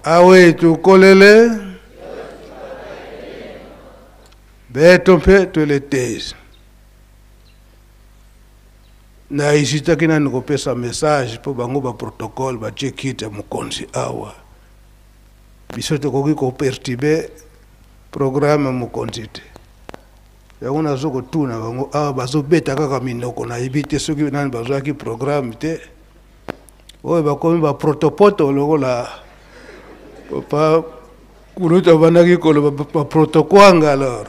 Awe tukolele. Betompe tuletezi. Na isita kina nikopesa message po bango ba protocole ba checkite mukonzi awa. Bisoto koki ko pertibe programme mukonzite. Ya una zoko tuna bango awa bazo beta kaka minoko na ibite soki nani bazo ki programme te. Oye bakomi ba protopoto lokola papa kuruta banaki kolo ba protokwanga alors.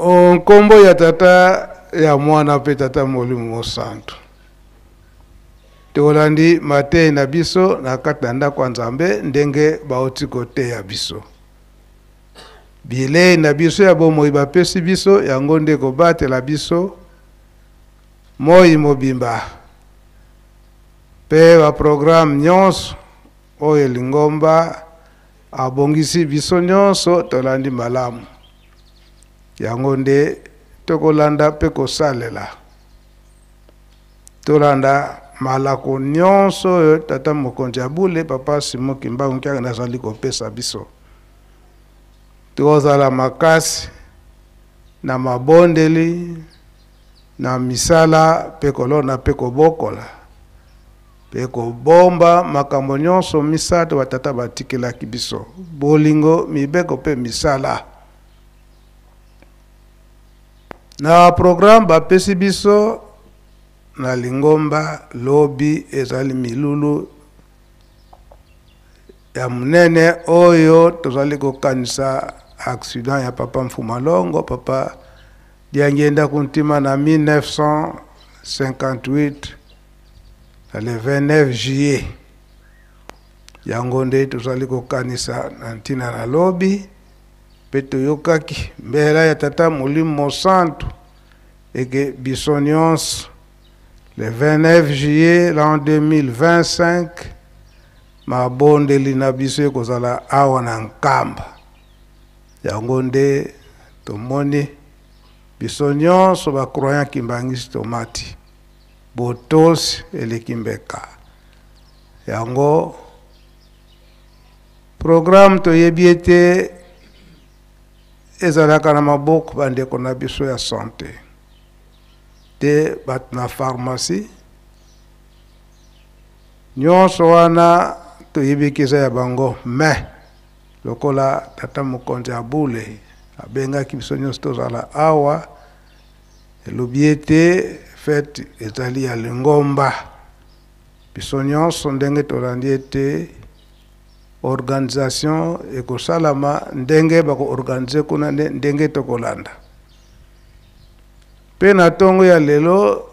On kombo ya tata ya mwana pe tata Molimo Santo. Tolandi mate na biso na katanda kwa Nzambe ndenge baoti kote ya biso. Bile na biso ya bomoi bapesi biso yango nde ko batela biso moi mobimba. Pe ba programme nyonso oyo Lingomba abongisi biso nyonso tolandi malamu. Yango nde tokolanda pe kosalela. Tolanda malako nyonso tata mokonzi abule papa Simon Kimbangu nkiaka nazali kopesa biso. Tozala makasi na mabondeli na misala pe kolona pe kobokola. Pe kobomba makambo nyonso misato batata batikelaki biso. Bolingo mibeko pe misala. Na programme bapesi biso na Lingomba lobi ezali milulu ya munene oyo tozali kokanisa accident ya papa Mfumalongo papa diangenda kuntima na 1958 le 29 juillet yango nde tozali kokanisa na ntina na lobi peto yokaki mbela ya tata Molimo Santo eke biso nyonso le 29 juillet l'an 2025 mabondeli na biso ekozala awa na nkamba yango nde tomoni biso nyonso bakroyant kimbangisi tomati botosi eleki mbeka yango programme toyebi ete ezalaka na maboko bandeko na biso ya santé te bat na pharmacie nyonso wana toyebikisa ya bango mais lokola tata mokonzi abule abengaki biso nyonso tozala awa elobi ete fete ezali ya Lingomba biso nyonso ndenge tolandi ete organisation ekosalama ndenge bako organiser kuna ndenge tokolanda. Pe na tongo ya lelo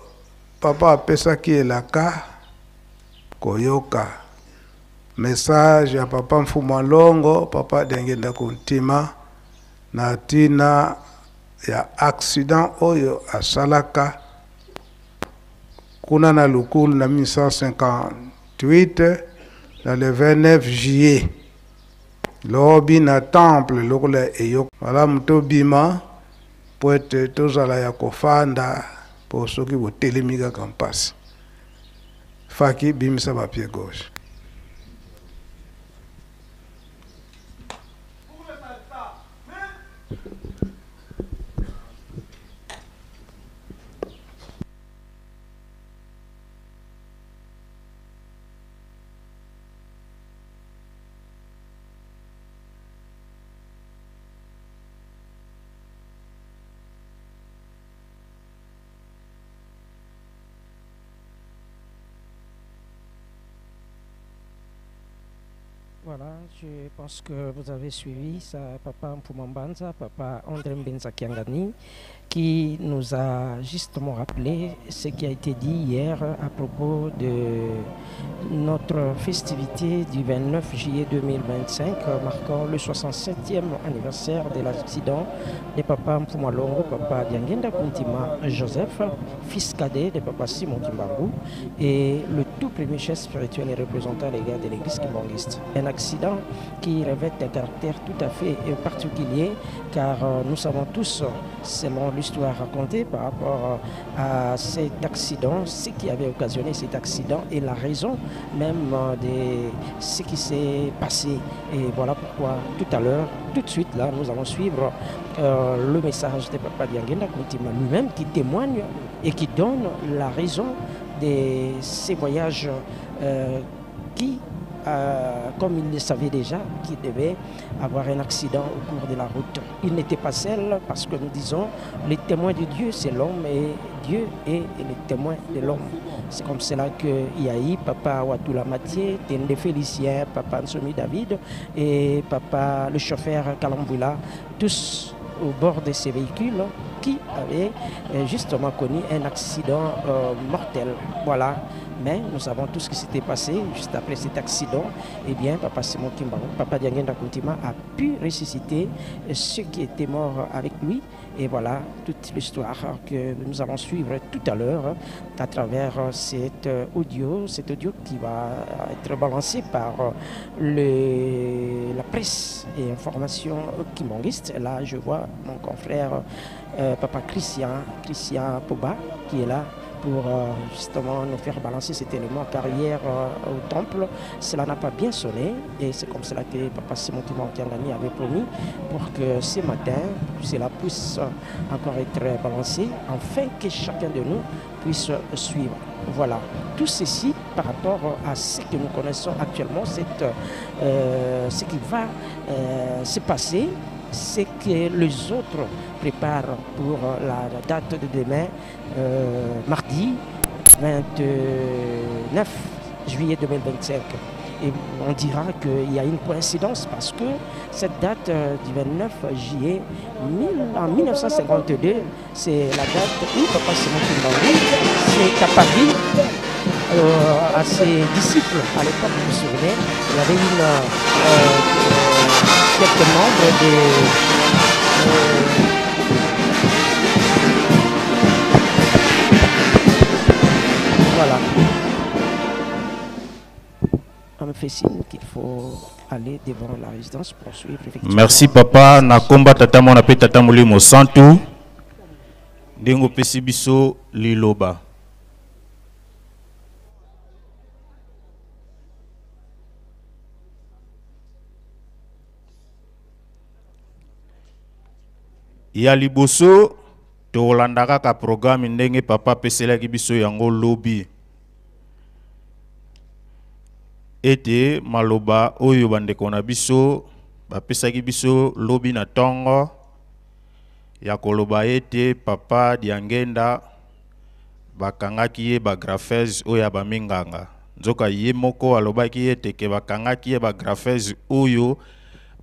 papa apesaki elaka koyoka message ya papa Mfumalongo papa dengenda kuntima na tina ya accident oyo asalaka kuna na Lukulu na 1958 dans le 29 juillet lobi na temple lokola eyo malamu tobima po ete tozala ya kofanda po soki botelemi kaka mpasi faki bimisa bapie gauche. Voilà, je pense que vous avez suivi ça, papa Mpumambanza, papa André Mbenza Kiangani, qui nous a justement rappelé ce qui a été dit hier à propos de notre festivité du 29 juillet 2025, marquant le 67e anniversaire de l'accident de papa Mfumalongo, papa Diangenda Kuntima Joseph, fils cadet de papa Simon Kimbangu, et le tout premier chef spirituel et représentant légal de l'église kimbangiste. Un accident qui revêt un caractère tout à fait particulier, car nous savons tous, selon l'histoire racontée par rapport à cet accident, ce qui avait occasionné cet accident et la raison même de ce qui s'est passé. Et voilà pourquoi tout à l'heure, tout de suite là, nous allons suivre le message de Papa Diangenda Kuntima lui-même qui témoigne et qui donne la raison de ces voyages qui, comme il le savait déjà, qu'il devait avoir un accident au cours de la route. Il n'était pas seul parce que nous disons, les témoins de Dieu, c'est l'homme et Dieu est le témoin de l'homme. C'est comme cela qu'il y a eu Papa Watoula Mathieu, Tende Félicien, Papa Nsomi David et Papa le chauffeur Kalambula, tous au bord de ces véhicules qui avaient justement connu un accident mortel. Voilà. Mais nous savons tout ce qui s'était passé juste après cet accident. Eh bien, Papa Simon Kimbangu, Papa Diangenda Kuntima a pu ressusciter ceux qui étaient morts avec lui. Et voilà toute l'histoire que nous allons suivre tout à l'heure à travers cet audio qui va être balancé par la presse et information kimbanguiste. Là, je vois mon confrère Papa Christian Poba qui est là pour justement nous faire balancer cet élément car hier au temple, cela n'a pas bien sonné et c'est comme cela que Papa Simon Kiangani avait promis pour que ce matin, cela puisse encore être balancé afin que chacun de nous puisse suivre. Voilà, tout ceci par rapport à ce que nous connaissons actuellement, ce qui va se passer, c'est que les autres préparent pour la date de demain, mardi 29 juillet 2025. Et on dira qu'il y a une coïncidence parce que cette date du 29 juillet en 1952, c'est la date où Papa Simon Kimbangu s'est apparu à ses disciples. À l'époque, vous vous souvenez, il y avait quelques membres voilà. On me fait signe qu'il faut aller devant la résidence pour suivre effectivement. Merci papa. Nakomba tata mona pe tata molimo santu. Dengo pesi biso liloba. Ya liboso to landaka ka programme ndenge papa pesela ki biso yango lobi. Ete maloba oyo bandeko na biso bapesaki biso lobi na tongo ya koloba ete Papa Diangenda bakangaki ye bagrafese oyo ya baminganga. Nzoka ye moko alobaki ete ke bakangaki ye bagrafese oyo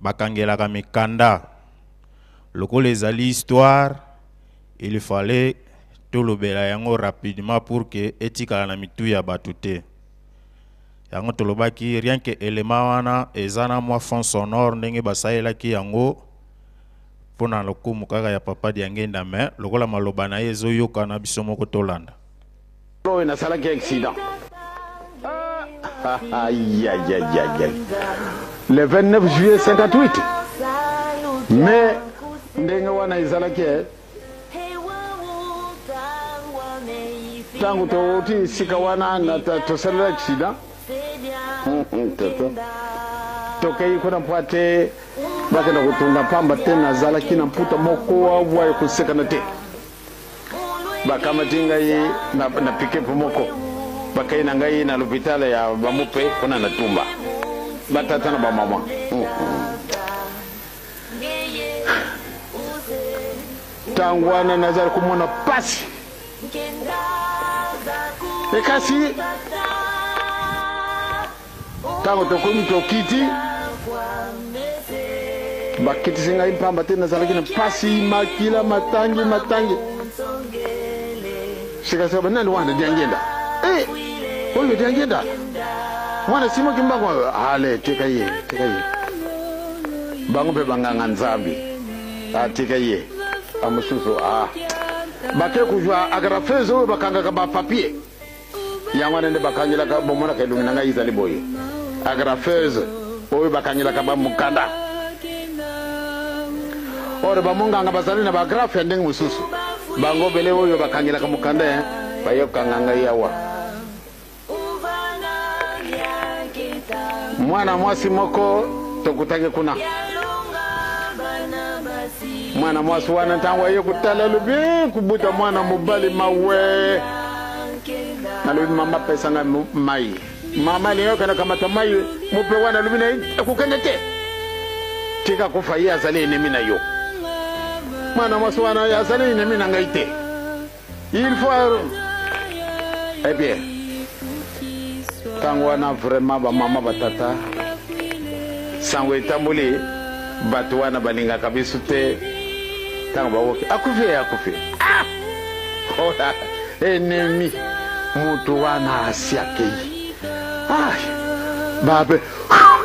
bakangelaka mikanda. Lokola ezali histoire, il fallait tolobela yango rapidement pour que etikala na mitu ya batute. Yango tolobaki rien que élément wana ezana mwa fond sonore ndenge basaelaki yango pona lokumu kaka ya Papa Diangenda mais lokola maloba na yezo yoka na biso moko tolanda. Lo na sala ki accident. Aïe aïe aïe aïe. Le 29 juillet 58. Mais ndenge wana izalaki tangu toti sika wana na tosala accident. Tokei kuna mpate bakenda kutunga pamba tena zalaki na mputa moko wa kusekana te bakamati ngai na pike moko bakai na ngai na l'hôpital ya bamupe kuna na tumba batata na ba mama tangwana nazari kumona pasi ekasi tango tokomi tokiti bakiti singa impamba tena zalaki na pasi makila matangi sikasaba nani wana Diangenda oyo Diangenda wana simo kimbango ale teka ye bango pe banganga nzambi teka ye amususu bake kujwa agrafezo bakanga ka ba papier yangwana nde bakangela ka bomona ka lunga ngai izali boye agrafeuse oyo bakangela ka ba mukanda ore ba munganga bazali na ba grafe ndenge mususu bango bele oyo bakangela ka mukanda bayo kanganga yawa mwana mwasi moko tokutage kuna mwana mwasi wana tangwa yo kutala lubi kubuta mwana mubali mawe nalubi mama pesa nga mai mama leo kana kamata mai mupe wana lubi na kukendete tika kufa ya zali nemi na yo mwana mwasi wana ya zali nemi na ngaite il faut eh bien tangwa na vraiment ba mama batata sangwe tambuli batu wana balinga kabisu te tanga bawoke akufe ah ola ennemi mutu wana asiake ah babe ah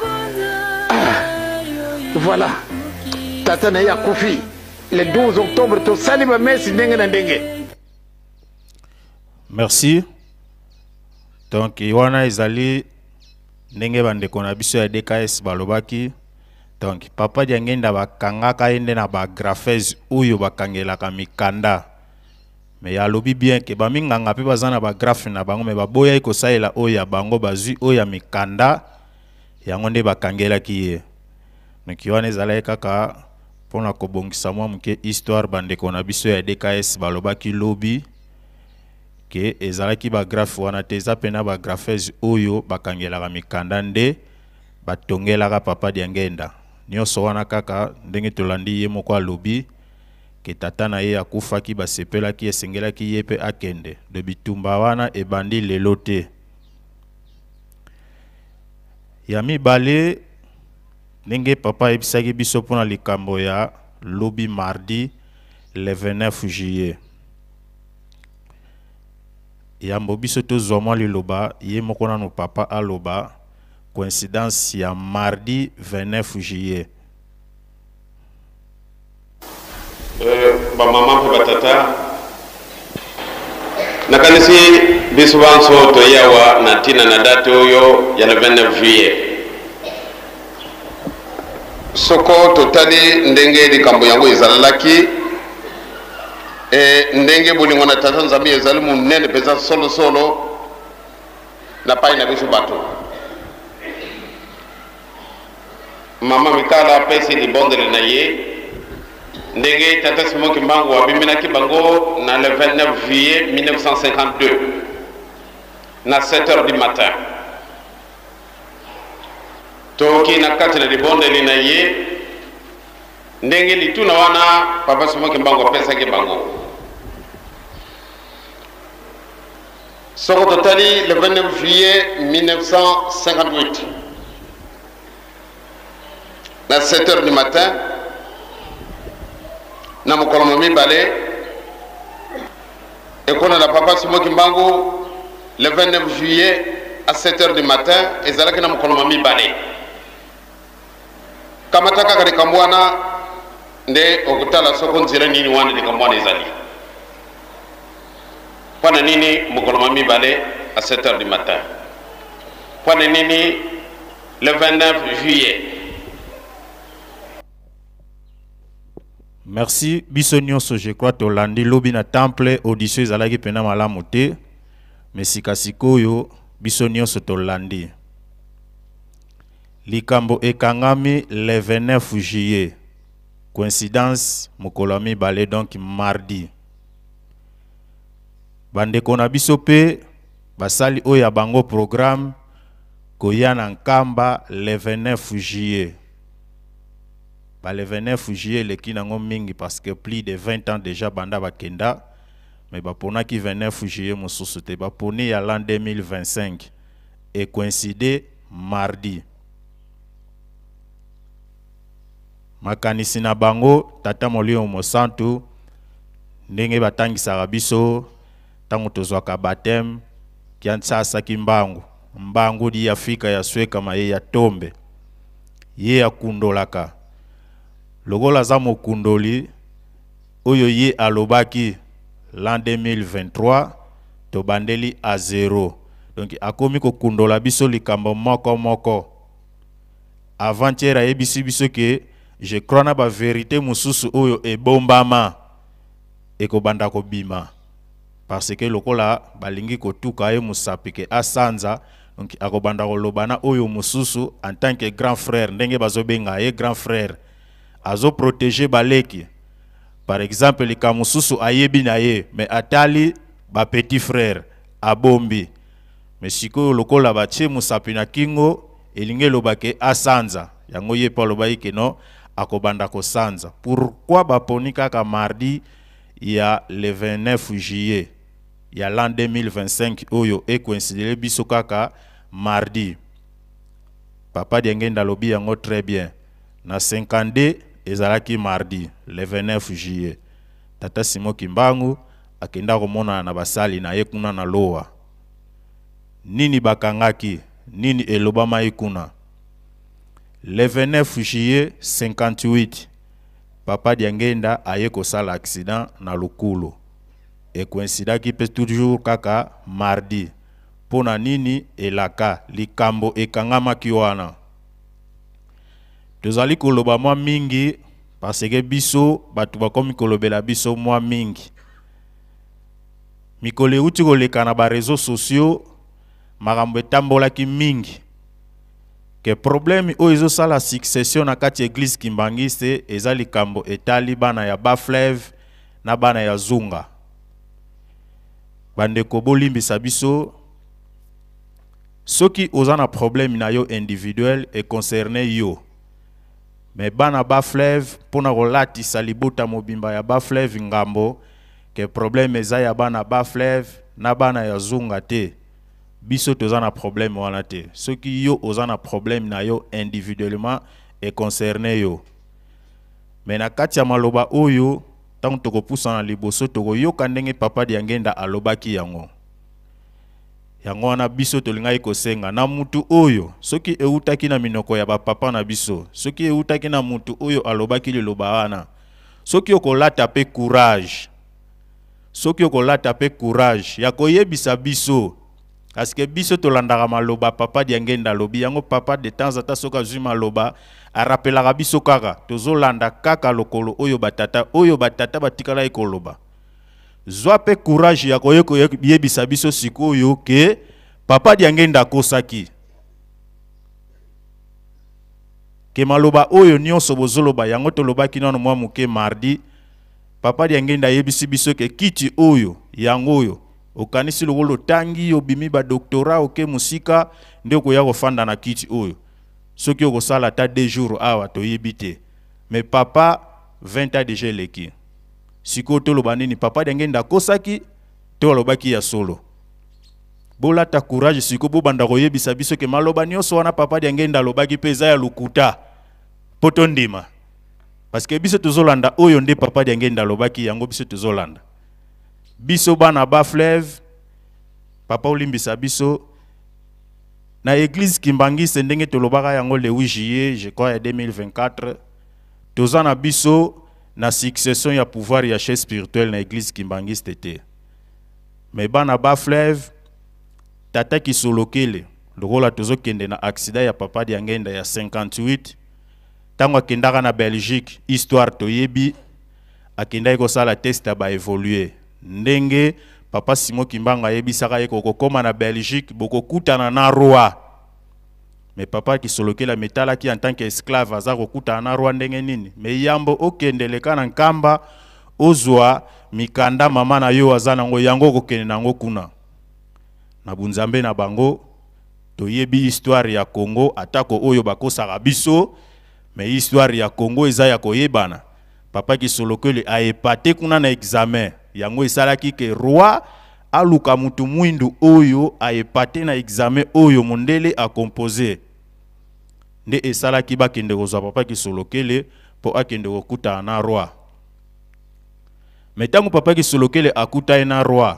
voilà tata na yakufi le 12 octobre to salima mesi ndenge na ndenge. Merci. Donc iwana ezali ndenge bandeko na biso ya DKS balobaki. Donc papa Diangenda bakangaka ende na ba graphèse oyo bakangelaka mikanda. Mais ya lobi bien ke ba minganga pe bazana ba graphe na bango me baboya ikosalela oya bango bazui oya mikanda yango nde bakangelaki ye. Donc iwana ezali kaka pona kobongisa mwa muke histoire bandeko na biso ya DKS balobaki lobi ke ezalaki ba graphe wana te eza pena ba graphèse oyo bakangelaka mikanda nde batongelaka papa Diangenda. Nyonso wana kaka ndenge tolandi ye moko alobi ke tata na ye akufaki basepelaki esengelaki ye pe akende de bitumba wana ebandi lelo te. Ya mibale ndenge papa ebisaki biso mpona likambo ya lobi mardi le 29 juillet. Yambo biso tozwa mwa liloba ye moko nano papa aloba coïncidence ya mardi 29 juillet. Ba mama pe batata nakanisi biso banso to yawa na tina na date oyo ya le 29 juillet. Soko totali ndenge likambo yango ezalalaki ndenge bolingo na tata nzambe ezali munene peza solo na pai na biso bato. Mama mikala pesi libondele na ye ndenge tata Simon Kimbangu wabiminaki bango na le 29 juillet 1952 na 7h du matin. Toki na kati na libondele na ye ndenge lituna wana papa Simon Kimbangu pesaki bango. Soko totali le 29 juillet 1958 à 7h du matin, na mokolo mibale et qu'on a la papa Simon Kimbangu le 29 juillet à 7h du matin et zalaki na mokolo mibale. Kamataka kali kambwana nde okutala soko nzira nini wana de kambwana ezali. Pana nini mokolo mibale à 7h du matin. Pana nini le 29 juillet. Merci. Bisonioso, je crois que Olandi lobi na temple audition ezalaki pena malamu te. Mais sikasikoyo bisonioso to Olandi. Likambo ekangami le 29 juillet. Coïncidence mokolo mibale donc mardi. Bandeko na biso pe basali oya bango programme koya na Nkamba le 29 juillet. Le 29 juillet, le kinango mingi parce que plus de 20 ans déjà banda bakenda. Mais bapona ki 29 juillet mosusu te baponi ya l'an 2025 et coïncide mardi. Makanisi na bango tata molio mosantu ndenge batangisaka biso tango tozwaka baptême kiansasa kimbangu mbangu di Afrika ya sweka ma ye ya tombe ye ya kundolaka. Logola za mokundoli oyo ye alobaki l'an 2023 to bandeli à 0. Donc akomi ko kundola biso likambo moko. Avant-hier yebisi biso ke je crois na ba vérité mususu oyo ebombama. ekobanda kobima parce que lokola balingi kotuka ye musapi ke asanza donc akobanda koloba na oyo mususu en tant que grand frère ndenge bazobenga ye grand frère azo protéger baleki par exemple le kamususu ayebi na ye mais atali ba petit frère abombi mais siko lokola batie musapi na kingo elingi lobake asanza yango ye pa loba ke no akobanda kosanza. Pourquoi baponi kaka mardi ya le 29 juillet ya l'an 2025 oyo e coïncidé biso kaka mardi. Papa Diangenda lobi yango très bien. Na 52 ezalaki mardi le 29 juillet. Tata Simon Kimbangu akenda komona na basali na ye kuna na loa. Nini bakangaki, nini elobama ikuna. Le 29 juillet 58, Papa Diangenda aye kosala accident na Lukulu. Et coïncidaki pe toujours kaka mardi. Pona nini elaka likambo ekangama kiwana. Tozali koloba mwa mingi parce que biso batu bakomi kolobela biso mwa mingi. Mikole uti koleka na ba réseaux sociaux makambo etambolaki mingi. Que problème oyo sala succession na kati église Kimbangiste eza likambo etali bana ya Baflève na bana ya Zunga. Bandeko bolimbisa biso soki ozana problème na yo individuel et concerné yo. Mais bana Baflève pona rolati salibota mobimba ya Baflève ngambo que problème eza ya bana Baflève na bana ya Zunga te. Biso tozana problème wana te. Soki yo ozana problème na yo individuellement et concerné yo. Mais na kati ya maloba oyo tant toko poussa na liboso toko yo kandenge Papa Diangenda alobaki yango. Yango wana biso tolingai kosenga na mutu oyo soki eutaki na minoko ya ba papa na biso. Soki eutaki na mutu oyo alobaki liloba wana. Soki okolata pe courage. Soki okolata pe courage ya koyebisa biso. Parce que biso tolandaka maloba Papa Diangenda lobi yango papa de temps à temps soka zuma loba a rappelaka biso kaka tozolanda kaka lokolo oyo batata batikala ekoloba. Zwa pe courage ya koyebisa biso sikoyo ke Papa Diangenda kosaki. Ke maloba oyo nyonso bozoloba yango tolobaki nano mwa muke mardi Papa Diangenda yebisi biso ke kiti oyo yango oyo okanisi lokolo tangi obimi ba doctorat oke musika nde koya kofanda na kiti oyo soki okosala ta 2 jours awa toyebite mais papa 20 ans déjà leki siko toloba nini Papa Diangenda kosaki to lobaki ya solo bola ta courage siko bobanda koyebisa biso ke maloba nyonso wana Papa Diangenda lobaki peza ya lukuta poto ndima parce que biso tozolanda oyo nde Papa Diangenda lobaki yango biso tozolanda. Biso bana Baflève Papa olimbisa biso na église Kimbangiste ndenge tolobaka yango le 8 juillet je crois 2024 tozana biso na succession ya pouvoir ya chef spirituel na église Kimbangiste te. Mais bana Baflève tata Kisolokele lokola tozokende na accident ya Papa Diangenda ya 58 tango akendaka na Belgique histoire toyebi akendaki kosala test ba évoluer. Ndenge Papa Simon Kimbanga yebisaka yeko kokoma na Belgique boko kutana na roi. Mais Papa Kisolokela metala ki en tant qu'esclave aza kokutana na roi ndenge nini. Mais yambo okendeleka na nkamba ozwa mikanda mama na yo azana ngo yango kokende nango kuna. Na bunzambe na bango toyebi histoire ya Congo atako oyo bakosaka biso mais histoire ya Congo eza ya koyebana. Papa Kisolokele a épate kuna na examen. Yango esalaki ke roi aluka mutu mwindu oyo a épate na examen oyo mondele a composé. Nde esalaki bakende kozwa Papa Kisolokele po akende kokuta na roi. Metango Papa Kisolokele akuta na roi.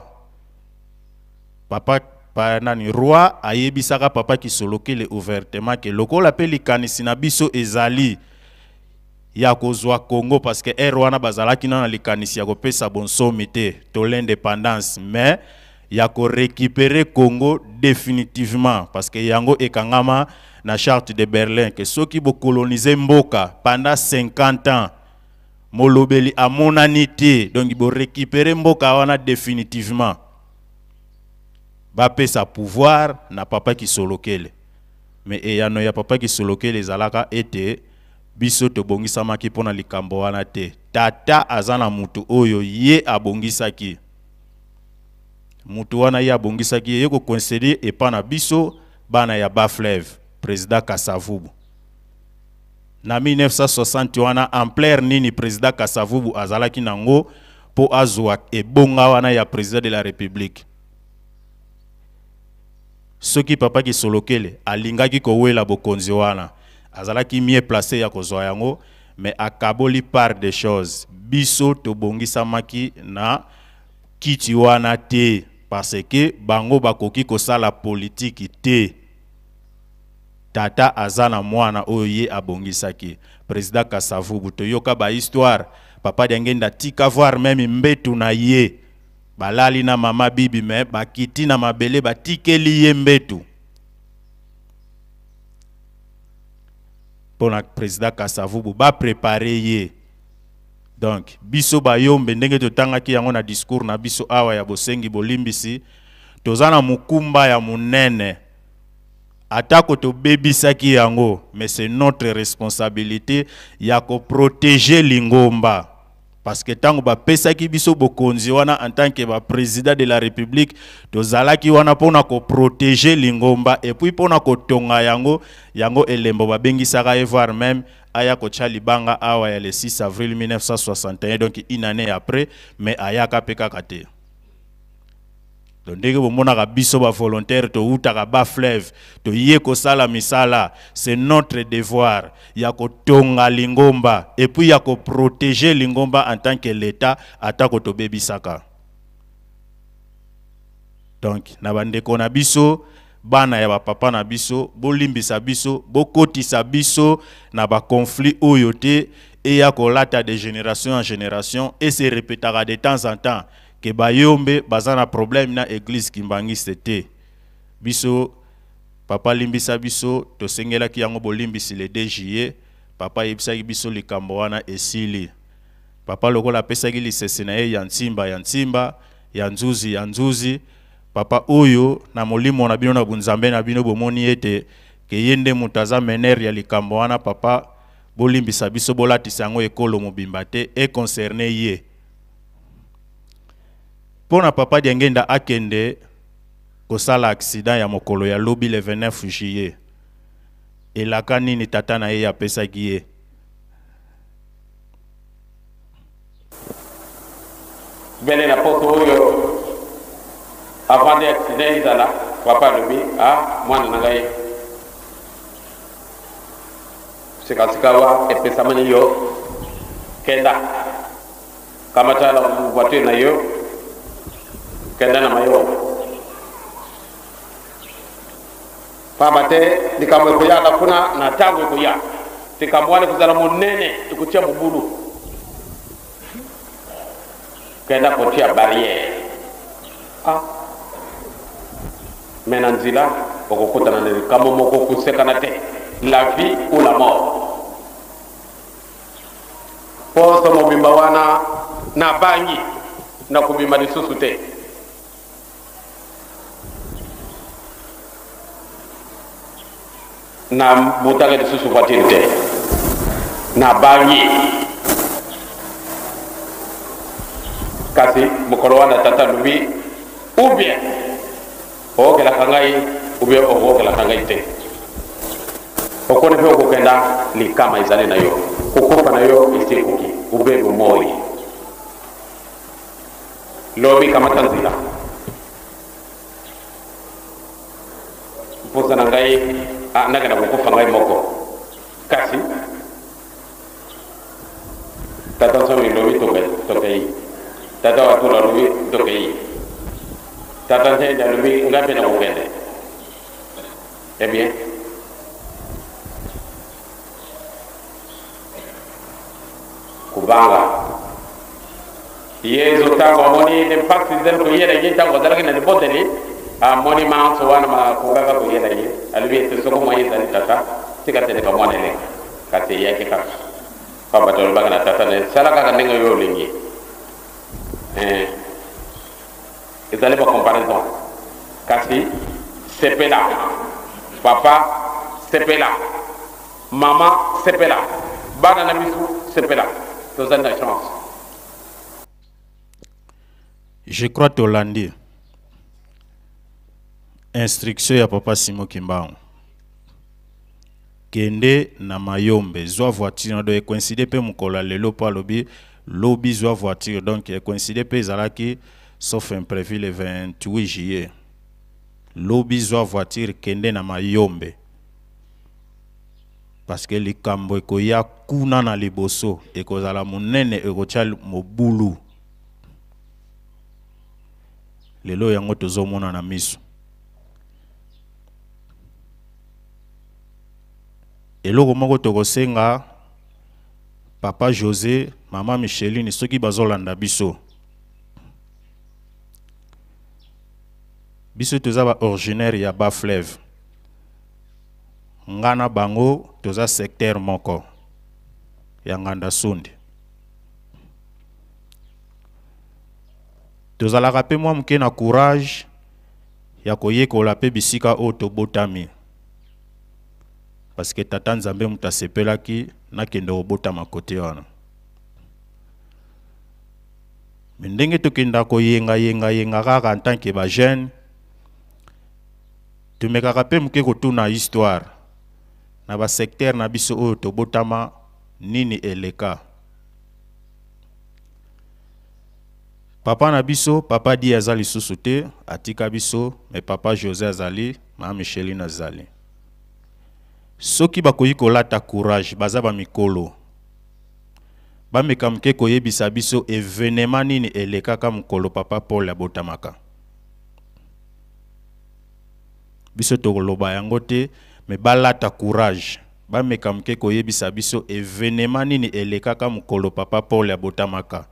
Papa nani roi ayebisaka Papa Kisolokele ouvertement ke lokola pe likanisi na biso ezali ya kozwa Congo parce que wana bazalaki na likanisi ya kopesa bonsomi te to l'indépendance mais ya ko récupérer Congo définitivement parce que yango ekangama na charte de Berlin que ceux qui bo coloniser mboka pendant 50 ans molobeli amonani te donc bo récupérer mboka wana définitivement bapesa pouvoir na papa Kisolokele mais eyano ya papa Kisolokele ezalaka ete biso tobongisamaki mpona likambo wana te tata azana mutu oyo ye abongisaki mutu wana ye abongisaki ye ko conseiller epa na biso bana ya Bas-Fleuve président Kasavubu na 1960 wana ampleur nini président Kasavubu azalaki nango po azwa ebonga wana ya président de la République soki papa Kisolokele alingaki kowela bokonzi wana azalaki mieux placé ya kozwa yango mais akaboli par des choses biso tobongisamaki na kiti wana te parce que bango bakoki kosala politique te tata azana mwana oyo ye abongisaki président Kasavubu toyoka ba histoire papa Diangenda tika voir même mbetu na ye balali na mama bibi me bakiti na mabele batikeli ye mbetu pona président Kasavubu ba préparer ye donc biso bayombe ndenge totangaki yango na discours na biso awa ya bosengi bolimbisi tozana mukumba ya munene atako to bebisaki yango mais c'est notre responsabilité ya ko protéger lingomba parce que tango ba pesaki biso bokonzi wana en tant que ba président de la République tozalaki wana pona ko protéger lingomba et puis pona ko tonga yango elembo ba bengisaka voir même aya ko Libanga awa ya le 6 avril 1961 donc une année après mais aya ka peka kate donc dès que vous monaka biso ba volontaire to utaka Bas-Fleuve to yé ko sala misala c'est notre devoir ya ko tonga lingomba et puis ya ko protéger lingomba en tant que l'état atako to bebisaka donc na bandeko na biso bana ya ba papa na biso bolimbisa biso bokotisa biso na ba conflit oyo te et ya ko lata de génération en génération et se répétera de temps en temps que bayombe bazana problème na église kimbangiste te biso papa limbisa biso to sengela ki yango bolimbisi le 2 juillet papa yebisaki biso likambo wana esili papa lokola pesaki lisese na ye ya ntimba ya nzuzi papa oyo na molimo na bino na bunzambe na bino bomoni ete ke yende mutaza mener ya likambo wana papa bolimbisa biso bolatisa yango ekolo mobimba te e concerné ye pona papa Diangenda akende kosala accident ya mokolo ya lobi le 29 juillet elaka nini tata na ye ya pesaki ye bele na poto oyo avant de accident izala papa lobi mwana na ngai sikasikawa epesamani yo kenda kamata la voiture na yo kenda na mayo pabate dikamwe ko yala kuna na tango ko ya tikamwane kuzala munene ikutia mubulu kenda kotia barrière menanzila okokutana ne kamo moko kusekana te la vie ou la mort poso mobimba wana na bangi na kubimba lisusu te na mutaka lisusu voiture te na bangi kasi mukolo wana tata lubi ou bien okela kangai ou bien okela kangai te okone pe okokenda likama izale na yo kukufa na yo isikuki ubebe moi lobi kama tanzila posa na ngai naga na kukufa ngai moko kasi tata so lobi tokei tata watu lobi tokei tata nte da lobi ngabe na kukende eh bien kubanga yezo tango moni de paksi del ko yeda ye tango dalaki na boteli moni ma so wana ma kugaga ko yeda ye albi te so ko mo yeda tata tika te ka mona le ka te yake ka papa to ba kana tata ne sala ka ndinga yo lingi ezali ba comparaison kasi sepela papa sepela mama sepela bana na bisu sepela to zana chance. Je crois Tolandi. Instruction ya papa Simon Kimbangu. Kende na mayombe zwa voiture do coïncide pe mukola lelo pa lobby zwa voiture donc coïncide pe zalaki sauf imprévu le 28 juillet. Lobby zwa voiture kende na mayombe. Parce que likambo ekoya kuna na liboso ekozala munene ekochal mobulu. Lelo yango tozomona na miso. Eloko moko tokosenga papa José, mama Micheline soki bazolanda biso. Biso toza ba originaire ya Bas-Fleuve. Ngana bango toza secteur moko ya Nganda Sundi. Tozalaka pe mwa muke na courage ya koyekola pe bisika o tobotami. Parce que tata Nzambe mutasepelaki na kende obotama kote wana. Ndenge tokenda koyenga kaka en tant que ba jeune. Tumekaka pe muke kotuna histoire na ba secteur na biso o tobotama nini eleka. Papa na biso, papa di azali susute, atika biso, mais papa José azali, ma Micheline azali. Soki bakoyi kolata courage, baza ba mikolo. Ba mekamke koyebisa biso événement nini eleka ka mukolo papa Paul abotamaka. Biso tokoloba yango te, mais balata courage. Ba mekamke koyebisa biso événement nini eleka ka mukolo papa Paul abotamaka.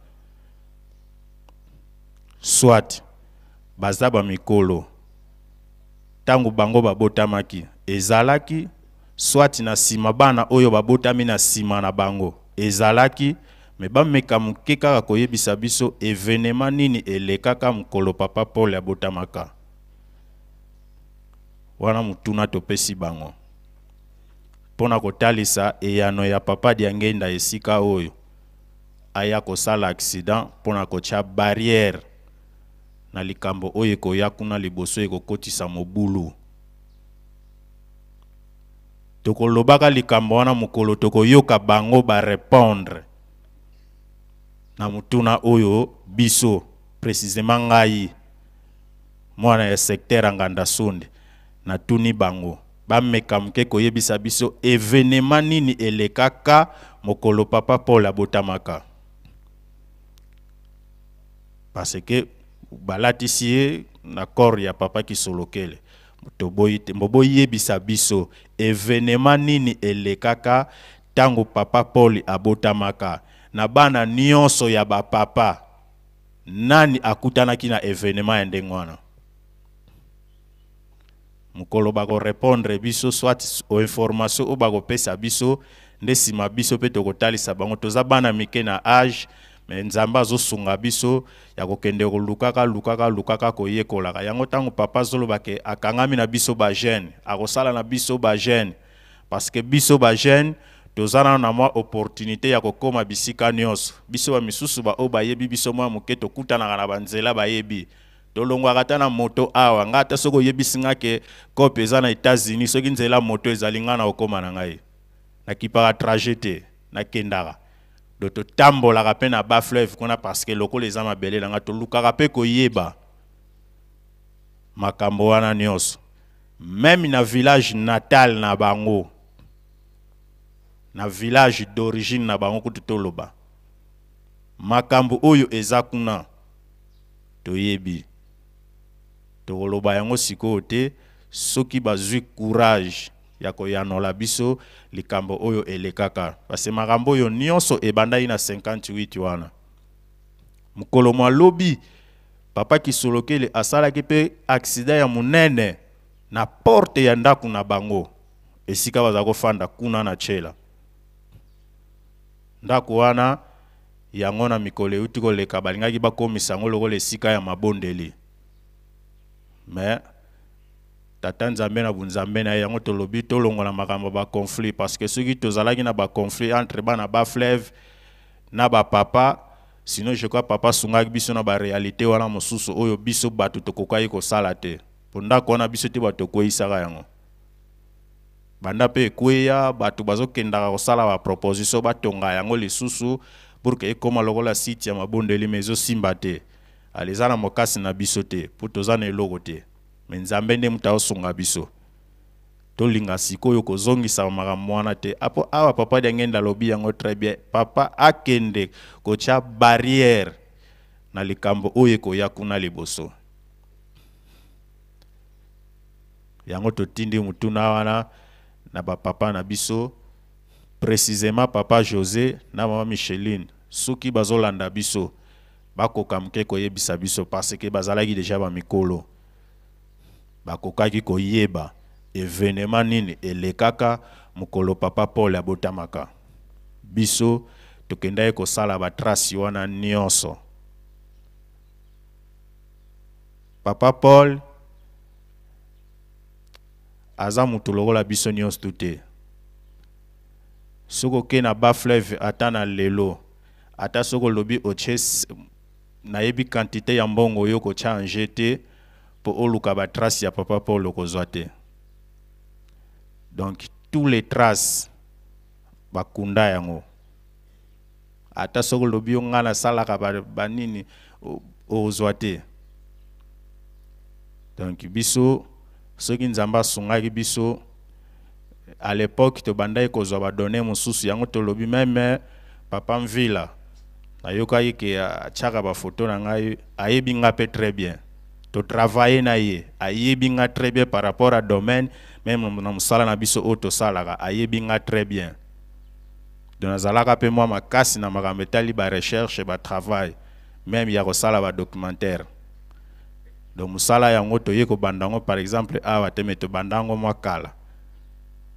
Soit bazaba mikolo tangu bango babotamaki ezalaki, soit na sima bana oyo babotami na sima na bango ezalaki, me bameka muke kaka koyebisa biso événement nini elekaka mukolo papa Paul abotamaka. Wana mutuna topesi bango pona kotalisa eyano ya papa Diangenda esika oyo aya kosala accident pona kocha barrière na likambo oye koya kuna liboso ekokotisa mobulu. Tokolobaka likambo wana mukolo tokoyoka bango ba répondre na mutuna oyo biso précisément ngai mwana ya secteur Nganda Sundi na tuni bango bameka muke koyebisa biso événement nini elekaka mokolo papa Paul abotamaka. Parce que balatisi na corps ya papa Kisolokele mboboyi yebisa biso événement nini elekaka tango papa Paul abotamaka na bana nyonso ya ba papa nani akutanaki na événement ya ndengwana. Mukolo bako répondre biso soit o information o bako pesa biso ndesima biso pe tokotalisa bango toza bana mike na âge. Mais Nzambe azosunga biso ya kokende lukaka koyekolaka yango tango papa zolobake akangami na biso ba jeune akosala na biso ba jeune parce que biso ba jeune tozana na mwa opportunité ya kokoma bisika nyonso biso ba misusu ba oba yebi biso mwa muke tokutana na banzela ba yebi tolongwa kata na moto awa ngata soko yebisinga ke kope za na États-Unis soki nzela moto ezalinga na okoma na ngai na kipaka trajete na kendaka doto tambola ka pe na Bas-Fleuve kuna parce que loko les ama belé nga to lukaka pe koyeba makambo wana nyonso même na village natal na bango na village d'origine na bango kututoloba makambo oyo eza kuna toyebi tokoloba yango sikoyo te soki bazwi courage ya koyanola biso likambo oyo elekaka parce que makambo oyo nyonso ebandai na 58 wana mukolo mwa lobi papa Kisolokele asalaki pe accident ya munene na porte ya ndaku na bango esika baza kofanda kuna na chela ndako wana yango na mikolo euti koleka balingaki bakomisa yango lokola esika ya mabondeli. Mais tata nzambe na bunzambe na yango tolobi tolongola makambo ba conflit parce que soki tozalaki na ba conflit entre bana ba fleuve na ba papa, sinon je crois papa sungaki biso na ba réalité wana mosusu oyo biso batu tokokai ko sala te. Ponda kona biso te batu koisaka yango. Banda pe kweya batu bazokendaka kosala ba proposition batonga yango lisusu pour que ekoma lokola site ya mabondeli mezo simba te. Alizana mokasi na biso te pour tozana eloko te. Mais nzambe nde muta osunga biso. Tolinga sikoyo kozongisa makambo wana te. Apo awa papa diangenda lobi yango très bien. Papa akende kocha barrière na likambo oyo koya kuna liboso. Yango totindi mutuna wana na ba papa na biso, précisément papa José na mama Micheline. Soki bazolanda biso bakoka mke koyebisa biso parce que bazalaki déjà ba mikolo. Bakokaki koyeba événement nini elekaka mukolo papa Paul abotamaka. Biso tokenda ko sala ba trace wana nyonso. Papa Paul aza mutu lokola biso nyonso tute. Soko ke na ba fleuve atana lelo ata soko lobi oches na yebi quantité ya mbongo yo ko change te pour oluka ba trace ya papa Paul kozwa te. Donc tous les traces bakunda yango ata soko lobi ngana salaka banini ozwa te. Donc biso soki nzamba sungaki biso à l'époque to bandai kozwa ba donner mosusu yango to lobi même papa mvila ayoka ke achaka ba photo na ngai ayebi nga pe très bien to travailler na ye ayebi nga très bien par rapport à domaine même na musala na biso auto salaka ayebi nga très bien. Donc nazalaka pe moi makasi na makambo etali ba recherche ba travail même ya ko sala ba documentaire. Donc musala yango to yeko bandango par exemple awa teme to bandango mwakala.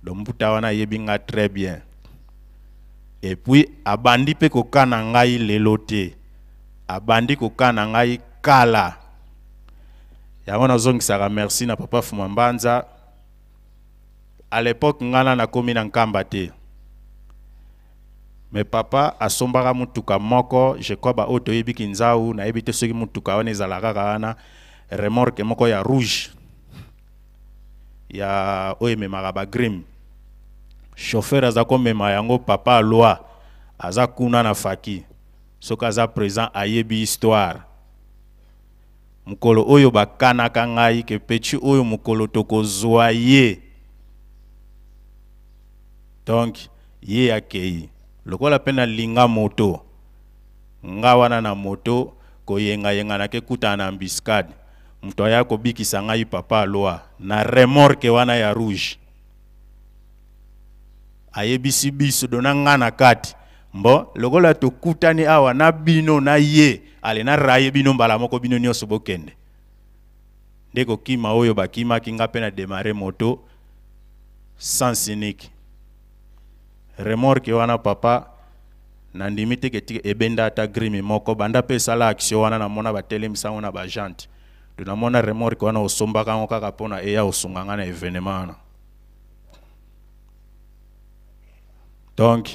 Donc mputa wana yebi nga très bien. Et puis abandi pe kokana ngai lelo te. Abandi kokana ngai kala. Yango nazongisaka merci na papa Fumambanza. À l'époque ngana na komi na nkamba te. Mais papa asombaka mutuka moko, je crois ba auto yebi kinzau na yebi te soki mutuka wana ezalaka kana remorque moko ya rouge. Ya oye memaka ba grim. Chauffeur aza komema yango papa loi aza kuna na faki. Soka aza présent ayebi histoire. Mukolo oyo bakanaka ngai ke pechi oyo mukolo tokozwa ye. Donc ye akei. Lokola pena linga moto. Nga wana na moto koyenga yenga na ke kuta na ambiscade. Mto ya ko bikisa ngai papa loi na remorque wana ya rouge. Ayebisi biso dona nga na kati. Mbo lokola to kutani awa na bino na ye ale na raye bino mbala moko bino nyonso bokende. Ndeko kima oyo bakima kinga pena démarrer moto sans unique. Remorque wana papa na ndimite ke ebenda ata grimi moko banda pe sala action wana na mona batelemisa wana ba jante. Dona mona remorque wana osombaka ngo kaka pona eya osunganga na événement wana. Donc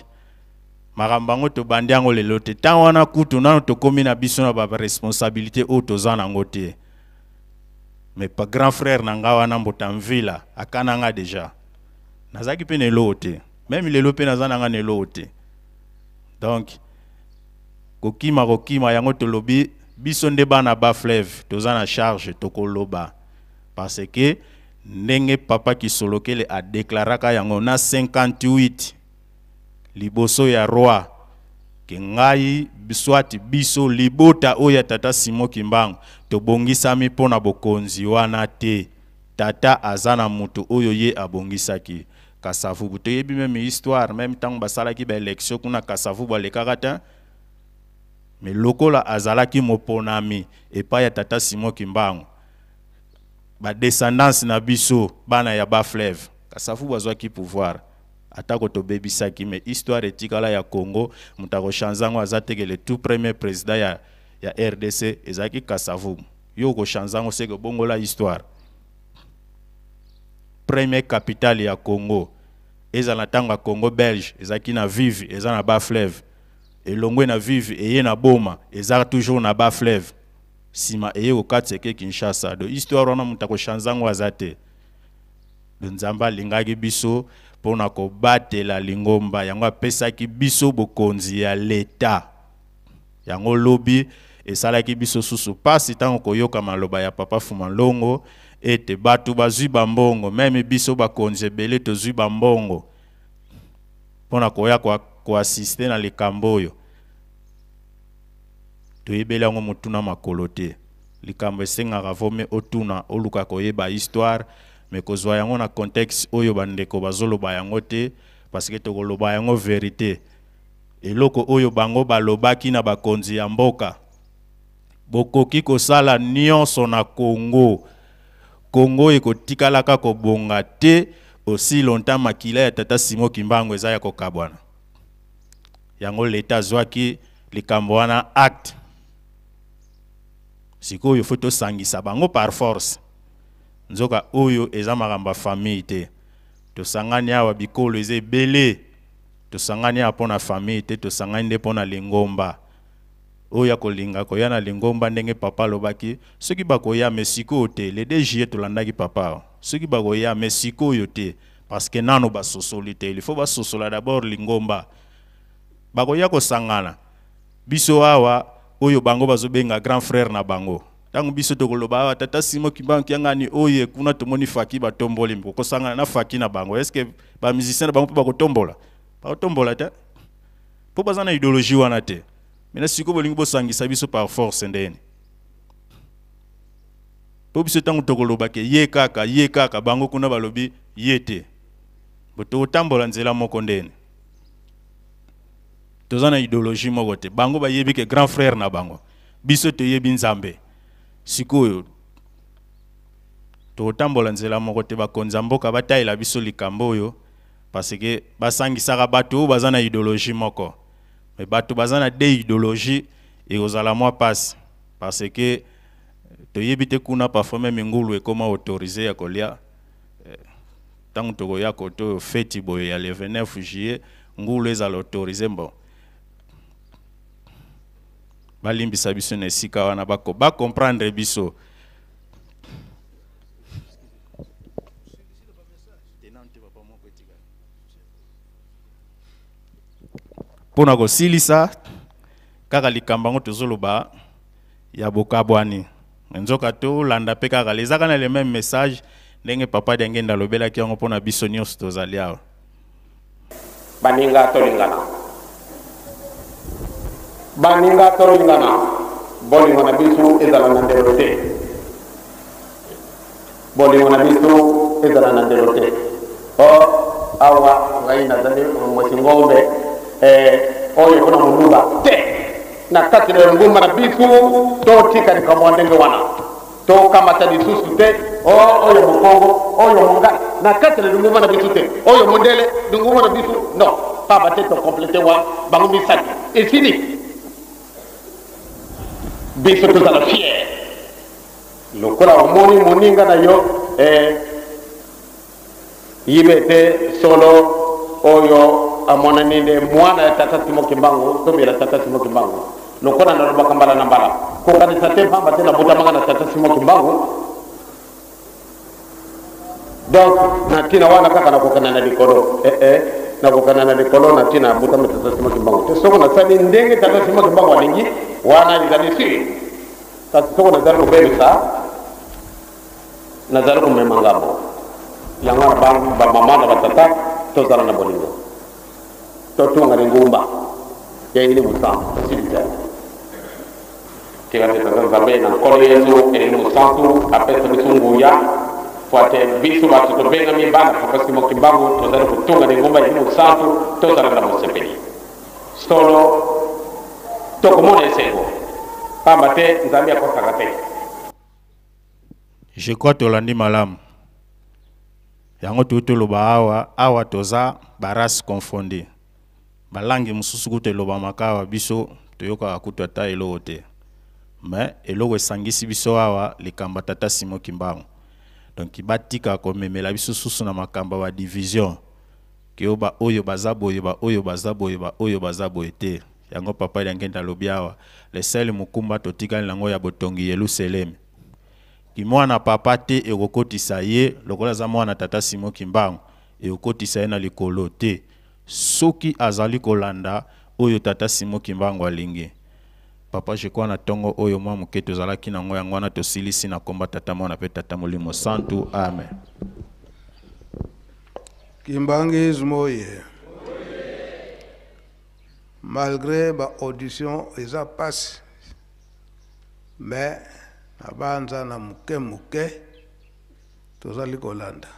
marambango to bandiango lelo te tan wana kutu nano to komi na biso na ba responsabilité o to zana ngote. Mais pas grand frère nanga wana mbotamvila akana nga déjà. Nazaki pe nelo te. Même lelo pe nazana nga nelo te. Donc kokima yango to lobi biso nde bana ba fleuve to zana charge to koloba parce que ndenge papa ki solokele a déclaraka yango na 58 liboso ya roi ke ngai biswati biso libota oya tata Simo Kimbangu to bongisami pona bokonzi wana te tata azana mutu oyo ye abongisaki Kasavu buto yebi même histoire même temps basalaki ba élection kuna Kasavu balekaka ta mais lokola azalaki moponami epa ya tata Simo Kimbangu ba descendance na biso bana ya ba fleuve Kasavu bazwaki pouvoir atako to bebisaki mais histoire etikala ya Congo mutako chanzango azateke le tout premier président ya RDC ezaki Kasavubu yo ko chanzango c'est que bongola histoire premier capitale ya Congo ezala tanga Congo belge ezaki na vive ezana ba fleuve elongwe na vive eye na boma ezaka toujours na ba fleuve sima eye ko katseke Kinshasa do histoire wana mutako chanzango azate de nzamba lingaki biso pona ko batela lingomba yango apesaki biso bokonzi ya leta yango lobi esalaki biso susu pasi tango koyoka maloba ya papa Fumalongo ete batu bazwi bambongo meme biso bakonzi ebele tozwi bambongo pona koya ko assister na likambo oyo toyebeli yango motuna makolo te likambo esengaka vome otuna oluka koyeba histoire mais kozwa yango na contexte oyo bandeko bazoloba yango te parce que tokoloba yango vérité eloko oyo bango balobaki na bakonzi ya mboka bokoki kosala nyonso na Congo ekotikalaka kobonga te aussi longtemps makila ya tata Simon Kimbangu eza ya kokabwana yango leta zwaki likambo wana acte sikoyo foto sangisa bango par force nzoka oyo eza makambo famille te tosangani awa bikolo eze ebele tosangani awa pona famille te tosangani nde pona lingomba oya kolinga koya na lingomba ndenge papa lobaki soki bakoya mesiko te le DG tolandaki papa soki bakoya mesiko yo te parce que nano basosoli te il faut basosola d'abord lingomba bakoya kosangana biso awa oyo bango bazobenga grand frère na bango tangu biso tokoloba awa tata Simon Kimbangu kiangani oye kuna tomoni faki batomboli mboko sangana na faki na bango est-ce que ba musicien na bango bakotombola te po bazana idéologie wana te mais siko bolingi bosangisa biso par force ndeni po biso tangu tokoloba ke ye kaka bango kuna balobi yete boto tambola nzela moko ndeni tozana idéologie moko te bango bayebi ke grand frère na bango biso toyebi nzambe sikoyo totambola nzela moko te bakonza mboka bataila biso likambo oyo parce que basangisaka bato bazana idéologie moko mais bato bazana de idéologie et ozala moi passe parce que toyebi te kuna parfois même ngulu ekoma autorisé ya kolia tango tokoya koto feti boye ya le 29 juillet ngulu ezala autorisé bon balimbisa biso na esika wana ba comprendre biso pona kosilisa kaka likambo ngo tozoloba ya bokabwani nzoka to landa pe kaka lezaka na le même message ndenge papa Diangenda lobelaki yango pona biso nyonso tozali awa baninga tolingana bolingo na biso ezala na ndelo te awa ngai nazali mwesingombe oyo kuna muluba te na kati na ngumba na biso totika likambo ndenge wana to kamata lisusu te oyo mokongo oyo monga na kati na ngumba na biso te oyo modele ngumba na biso non pas ba te to compléter wa bango misaki et fini biso tozala fier lokola omoni moninga na yo yibete solo oyo amona ninde mwana ya tata Simon Kimbangu to bila tata Simon Kimbangu lokola na roba kambala na mbala ko kanisa te pamba te na butamanga na tata Simon Kimbangu donc na tina wana kaka na kokana na likolo na kokana na likolo na tina butamanga tata Simon Kimbangu te soko na sali ndenge tata Simon Kimbangu alingi wana izalisi tata soko na zalo bebisa na zalo kumemangabo yango ba mama na batata to zala na bolingo totunga ngumba ya ile musantu sita kila tata zabe na kolo yesu ile musantu apesa bisunguya fuate bisu batu to benga mi bana kwa Simon Kimbangu to zala kutunga ngumba ile musantu to zala na Museveni solo to komone sego pambate nzambia kwa sakate je crois tolandi malamu yango toloba awa toza baras confondé balangi mususu kutu eloba makawa biso toyoka kutu ata eloko te mais eloko esangisi biso awa likamba tata Simon Kimbangu donc batika komemela biso susu na makamba wa division Kioba oyo bazaboye ba oyo bazaboye ba oyo bazaboye te yango papa Diangenda lobi awa le sel mukumba totikali nango ya botongi Yerusalem ki mwana papa te ekokotisa ye lokola za mwana tata Simon Kimbangu ekokotisa ye na likolo te soki azali kolanda oyo tata Simon Kimbangu alingi papa je crois na tongo oyo mwa muke tozalaki nango yango wana tosilisi na komba tata mwana pe tata molimo santu amen. Kimbangu moye. Malgré ma audition, ils ont passé. Mais, nabanza na muke, tozali kolanda.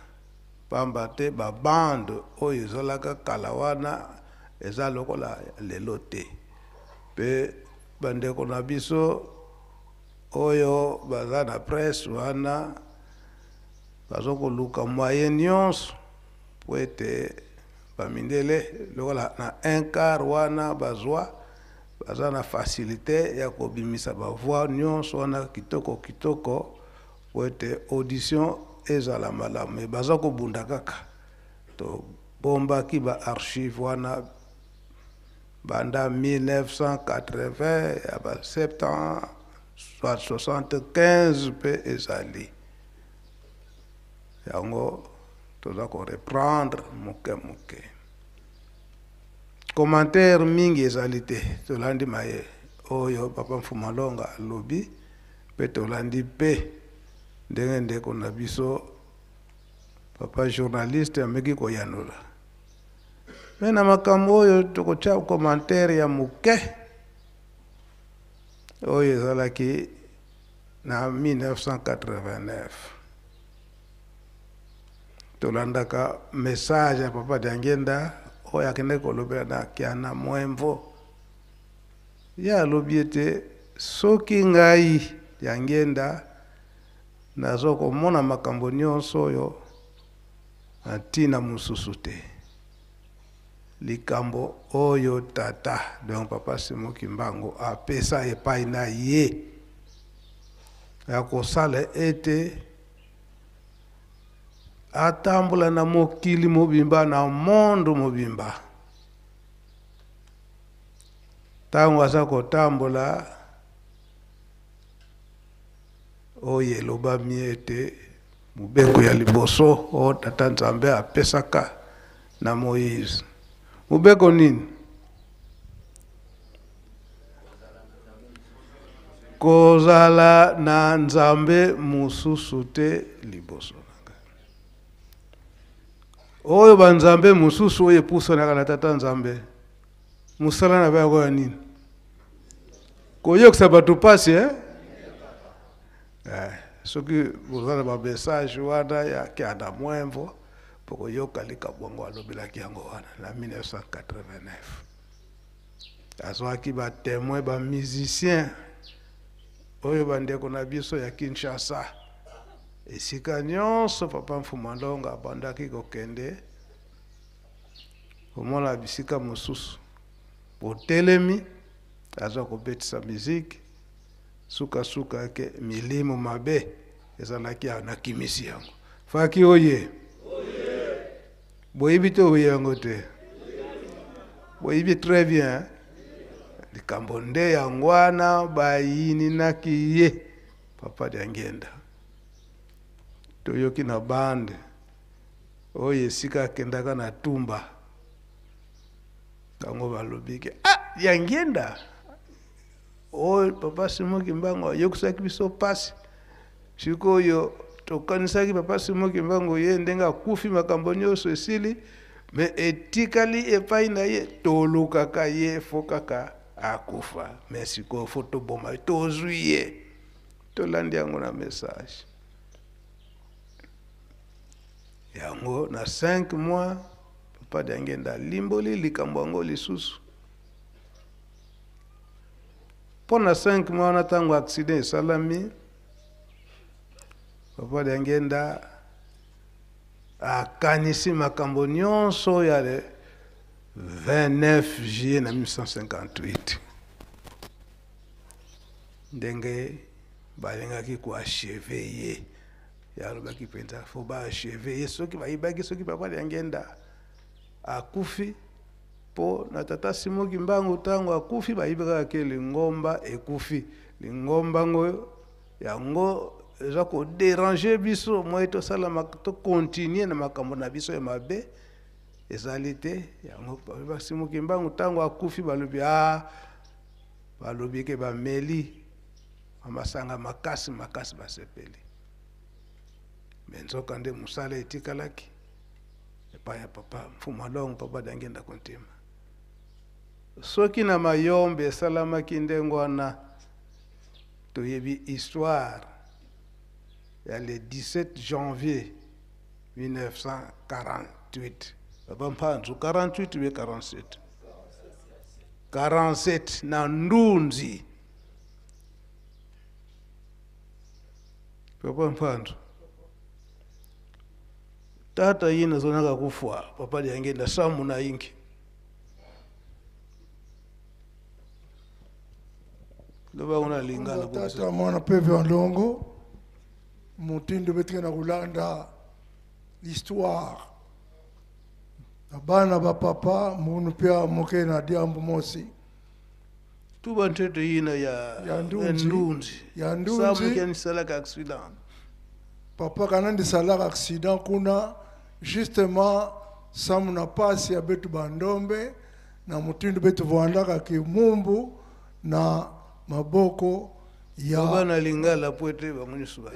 Pambate, ba bande, oyo zolaka kalawana, eza lokola lelote. Pe, bande konabiso, oyo bazana presse, wana, bazoko luka moyen nyonso, poete, bamindele lokola na un quart wana bazwa bazana facilité ya kobimisa ba voix nyonso wana kitoko poete audition ezala malamu baza kobunda kaka to bomba ki ba archive wana banda 1980 ya ba 70 soit 75 pe ezali yango toza ko reprendre muke commentaire mingi ezali te tolandi maye oyo papa Mfumalonga lobi pe tolandi pe ndenge ndeko na biso papa journaliste ameki koyanula mena makambo oyo tokocha commentaire ya muke oyo ezalaki na 1989 tolandaka message ya papa Diangenda oyo akende kolobela na kiana mwemvo ya lobiete soki ngai Diangenda nazo komona makambo nyonso oyo atina mususu te likambo oyo tata donc papa Simon Kimbangu apesa epai na ye ya kosala ete atambula na mokili mobimba na mondo mobimba tango aza kotambula oyo elobami ete mobeko ya liboso o tata Nzambe apesaka na Moïse mobeko nini kozala na Nzambe mususu te liboso oyo banzambe mususu oyo epusana na tata Nzambe musala na bako ya nini koyokisa bato pasi soki bozala ba message wana ya kianda mwemvo poko yoka likabongo alobelaki yango wana na 1989 azwaki ba témoin ba musicien oyo bandeko na biso ya Kinshasa esika nyonso papa Mfumalonga abandaki kokende komona bisika mosusu botelemi azwa kobetisa miziki suka ke milimo mabe ezalaki na kimisi yango faki oye boyibi te oye yango te boyibi très bien likambo nde yango wana bayini naki ye papa Diangenda toyoki na bande oyo esika akendaka na tumba kango balobiki Diangenda oyo papa Simon Kimbangu yokusaki biso pasi sikoyo tokanisaki papa Simon Kimbangu ye ndenga akufi makambo nyonso esili me etikali epai na ye tolukaka ye fokaka akufa me sikoyo fo toboma tozwi ye tolandi yango na message yango na 5 mois papa Diangenda limboli likambo yango lisusu pona 5 mois na tango accident salami papa Diangenda akanisi makambo nyonso ya le 29 juillet na 1958 ndenge balengaki koacheve ye yalobaki mpenza fo baacheve ye soki bayibaki soki papa Lyangenda akufi po na tata Simoki Mbangu ntango akufi bayibaka ke lingomba ekufi lingomba ngo yango eza kodéranger biso moi tosala tocontinue na makambo na biso ya mabe ezali te yango bayibaka Simoki Mbangu ntango akufi balobi balobi ke bameli amasanga makasi basepeli me nzoka nde mosala etikalaki epai ya papa Mfumalongo papa Lyangenda kontima soki na mayombe esalamaki ndenge wana toyebi histoire ya le 17 janvier 1948 papa Mpanzu 48 ou 47 47 na Ndunzi papa Mpanzu tata yina zonaka kufwa papa Lyangenda samu na ingi loba unalingana tata mwana peve wa Ndongo mutindo betikana kulanda l'histoire abana ba papa munu pia moke na diambo mosi tuba ntete yina ya Ndunzi samu kiani salaka accident papa kanandi salaka accident kuna justement samu na pasi ya betu bandombe na mutindo betu voandaka kimumbu na maboko ya bana lingala poete ba munisuba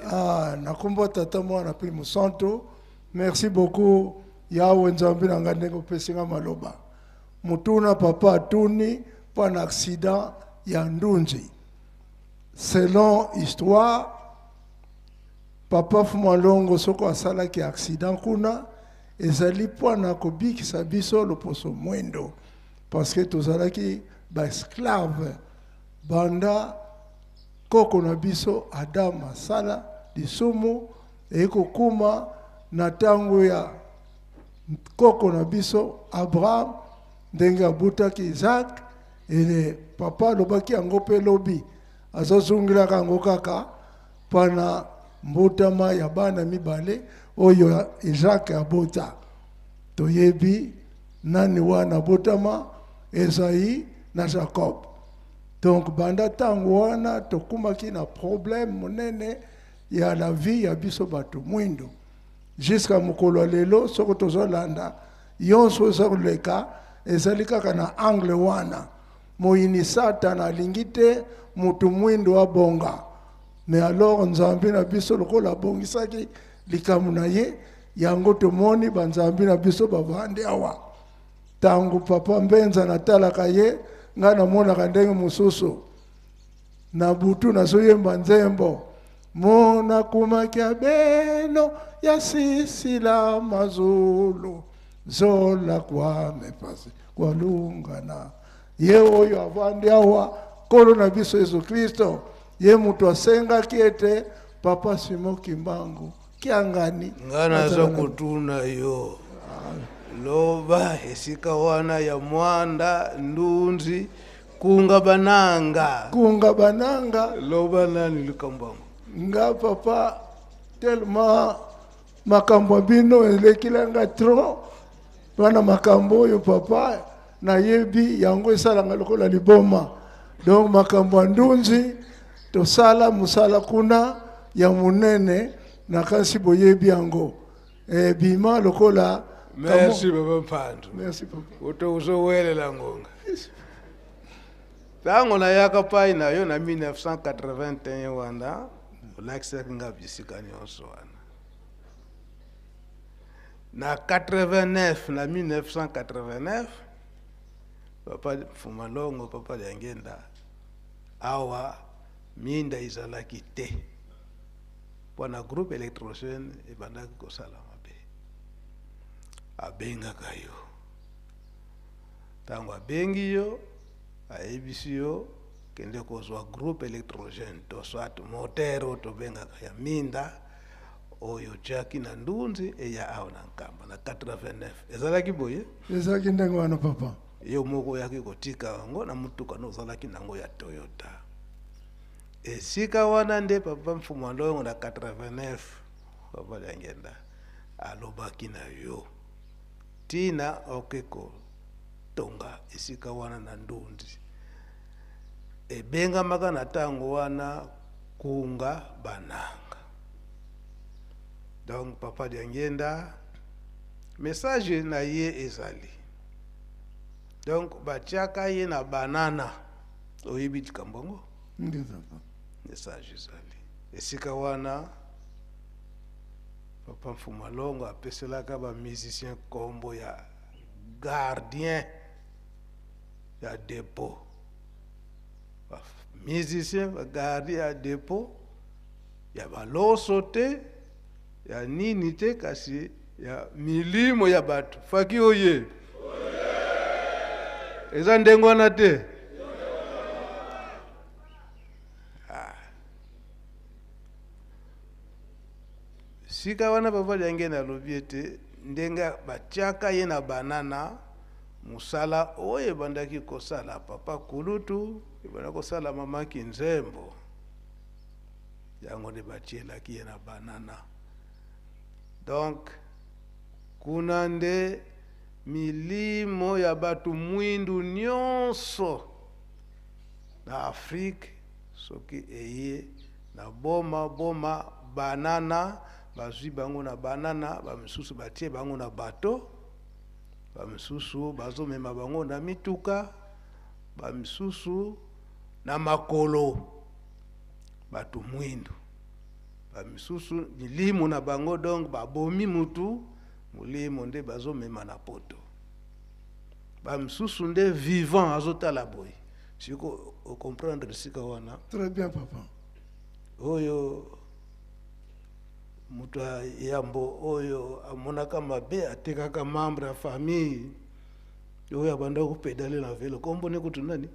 nakumba tata mwana pili musanto merci beaucoup yawe nzambi na ngandenge pesinga maloba mutuna papa atuni pana accident ya Ndunzi selon histoire papa Mfumalongo soko asala ki accident kuna ezali pana kobikisa biso loposo mwendo parce que tozalaki ba esclave banda koko na biso Adam asala lisumu eko kuma na tango ya koko na biso Abraham ndenge abutaki Isaac ele papa lobaki yango pe lobi azozungilaka yango kaka pana mbutama ya bana mibale oyo Isaac abota toyebi nani wana botama Esaïe na Jacob. Donc banda tango wana tokumaki na problème monene ya la vie ya biso bato mwindo jusqu'à mokolo lelo soko tozolanda yonso ezoleka ezali kaka na angle wana moyini Satana alingi te mutu mwindo abonga mais alors nzambi na biso lokola bongisaki likamu na ye yango tomoni banzambi na biso bavandi awa tango papa Mbenza natalaka ye nga namonaka ndenge mosusu na butu nazoyemba nzembo mona kumakia beno ya sisila mazulu zola kwa mepasi kwa lungana ye oyo avandi awa kolo na biso Yesu Kristo ye mutu asengaki ete papa Simoki Mbangu kiangani ngana za kutuna yo loba esika wana ya Mwanda Ndunzi kunga bananga loba nani Likambamo nga papa tellement makambo bino elekilanga trop wana makambo yo papa na yebi yango esalanga lokola liboma donc makambo Ndunzi to sala musala kuna ya munene na kasi boyebi yango bima lokola. Merci Baba Mpanzu. Merci papa. Uto uzowelela ngonga. Tango na yaka pai na yo na 1981 wanda ulakisa ngabisika nyonso wana. Na 89 na 1989 papa Mfumalongo papa Lyangenda awa minda izalaki te. Wana groupe électrogène ebandaki kosala abengaka yo tango abengi yo ayebisi yo kende kozwa groupe électrogène to soit moteur to bengaka ya minda oyo jaki na ndunzi eya ao na nkamba na 89 ezalaki boye ezalaki ndenge wana papa yo moko yaki kotika yango na mutuka nozalaki nango ya Toyota esika wana nde papa mfumu ndongo na 89 papa Liangenda alobaki na yo tina okeko tonga esika wana na ndunzi ebengamaka na tango wana kunga bananga. Donc papa Liangenda message na ye ezali donc batiaka ye na banana oyibi tikambongo message ezali esika wana papa mfumu alongo apeselaka ba musicien kombo ya gardien ya dépôt ba musicien ba gardien ya dépôt ya baloso te ya nini te kasi ya milimo ya batu faki oye eza ndengo wana te sika wana papa Liangenda alobi ete ndenga batiaka ye na banana musala oyo ebandaki kosala papa Kulutu ebanda kosala mama Kinzembo yango nde batielaki ye na banana. Donc kuna nde milimo ya batu mwindu nyonso na Afrique soki eye na boma banana bazwi bango na banana bamisusu batie bango na bato bamisusu bazomema bango na mituka bamisusu na makolo batu mwindu bamisusu milimo na bango donc babomi mutu mulimo nde bazomema na poto bamisusu nde vivant azotala boy siko o comprendre sika wana. Très bien papa. Oyo mutu yambo oyo amonaka mabe atekaka membre ya famille oyo abanda kupedale na velo kombo ne kutu nani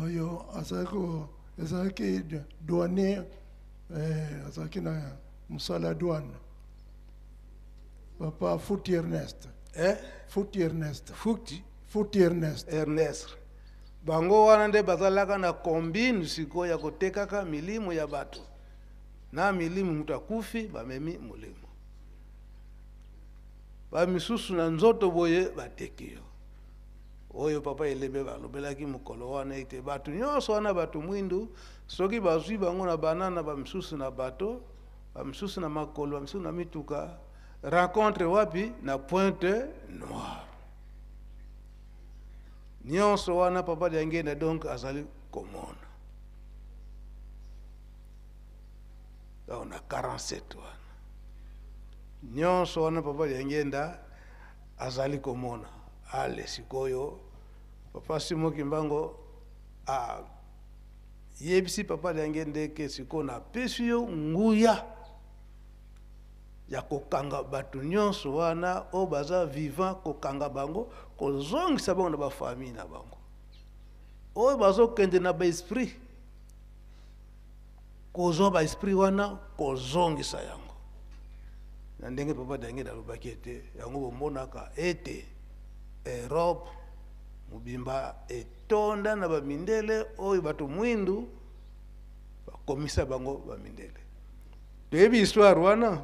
oyo azaki douanier azaki na musala douane papa Futi Ernest Futi Ernest Futi Ernest bango wana nde bazalaka na combine siko ya kotekaka milimo ya batu na milimo mutu akufi bamemi mulimo bamisusu na nzoto boye batekio oyo papa elebe balobelaki mukolo wana ete batu nyonso wana batu mwindu soki bazwi bango na banana bamisusu na bato bamisusu na makolo bamisusu na mituka rencontre wapi na Pointe Noire nyonso wana papa Liangenda donc azali komona on a 47 wana nyonso wana papa Liangenda azali komona ale sikoyo papa Simo Kimbango yebisi papa Liangenda ke siko na pesi yo nguya ya kokanga batu nyonso wana o baza vivant kokanga bango kozongisa bango na bafamille na bango oyo bazokende na baesprit kozwa baesprit wana kozongisa yango na ndenge papa Liangenda alobaki ete yango bomonaka ete Europe mobimba etonda na bamindele oyo batu mwindu bakomisa bango bamindele toyebi histoire wana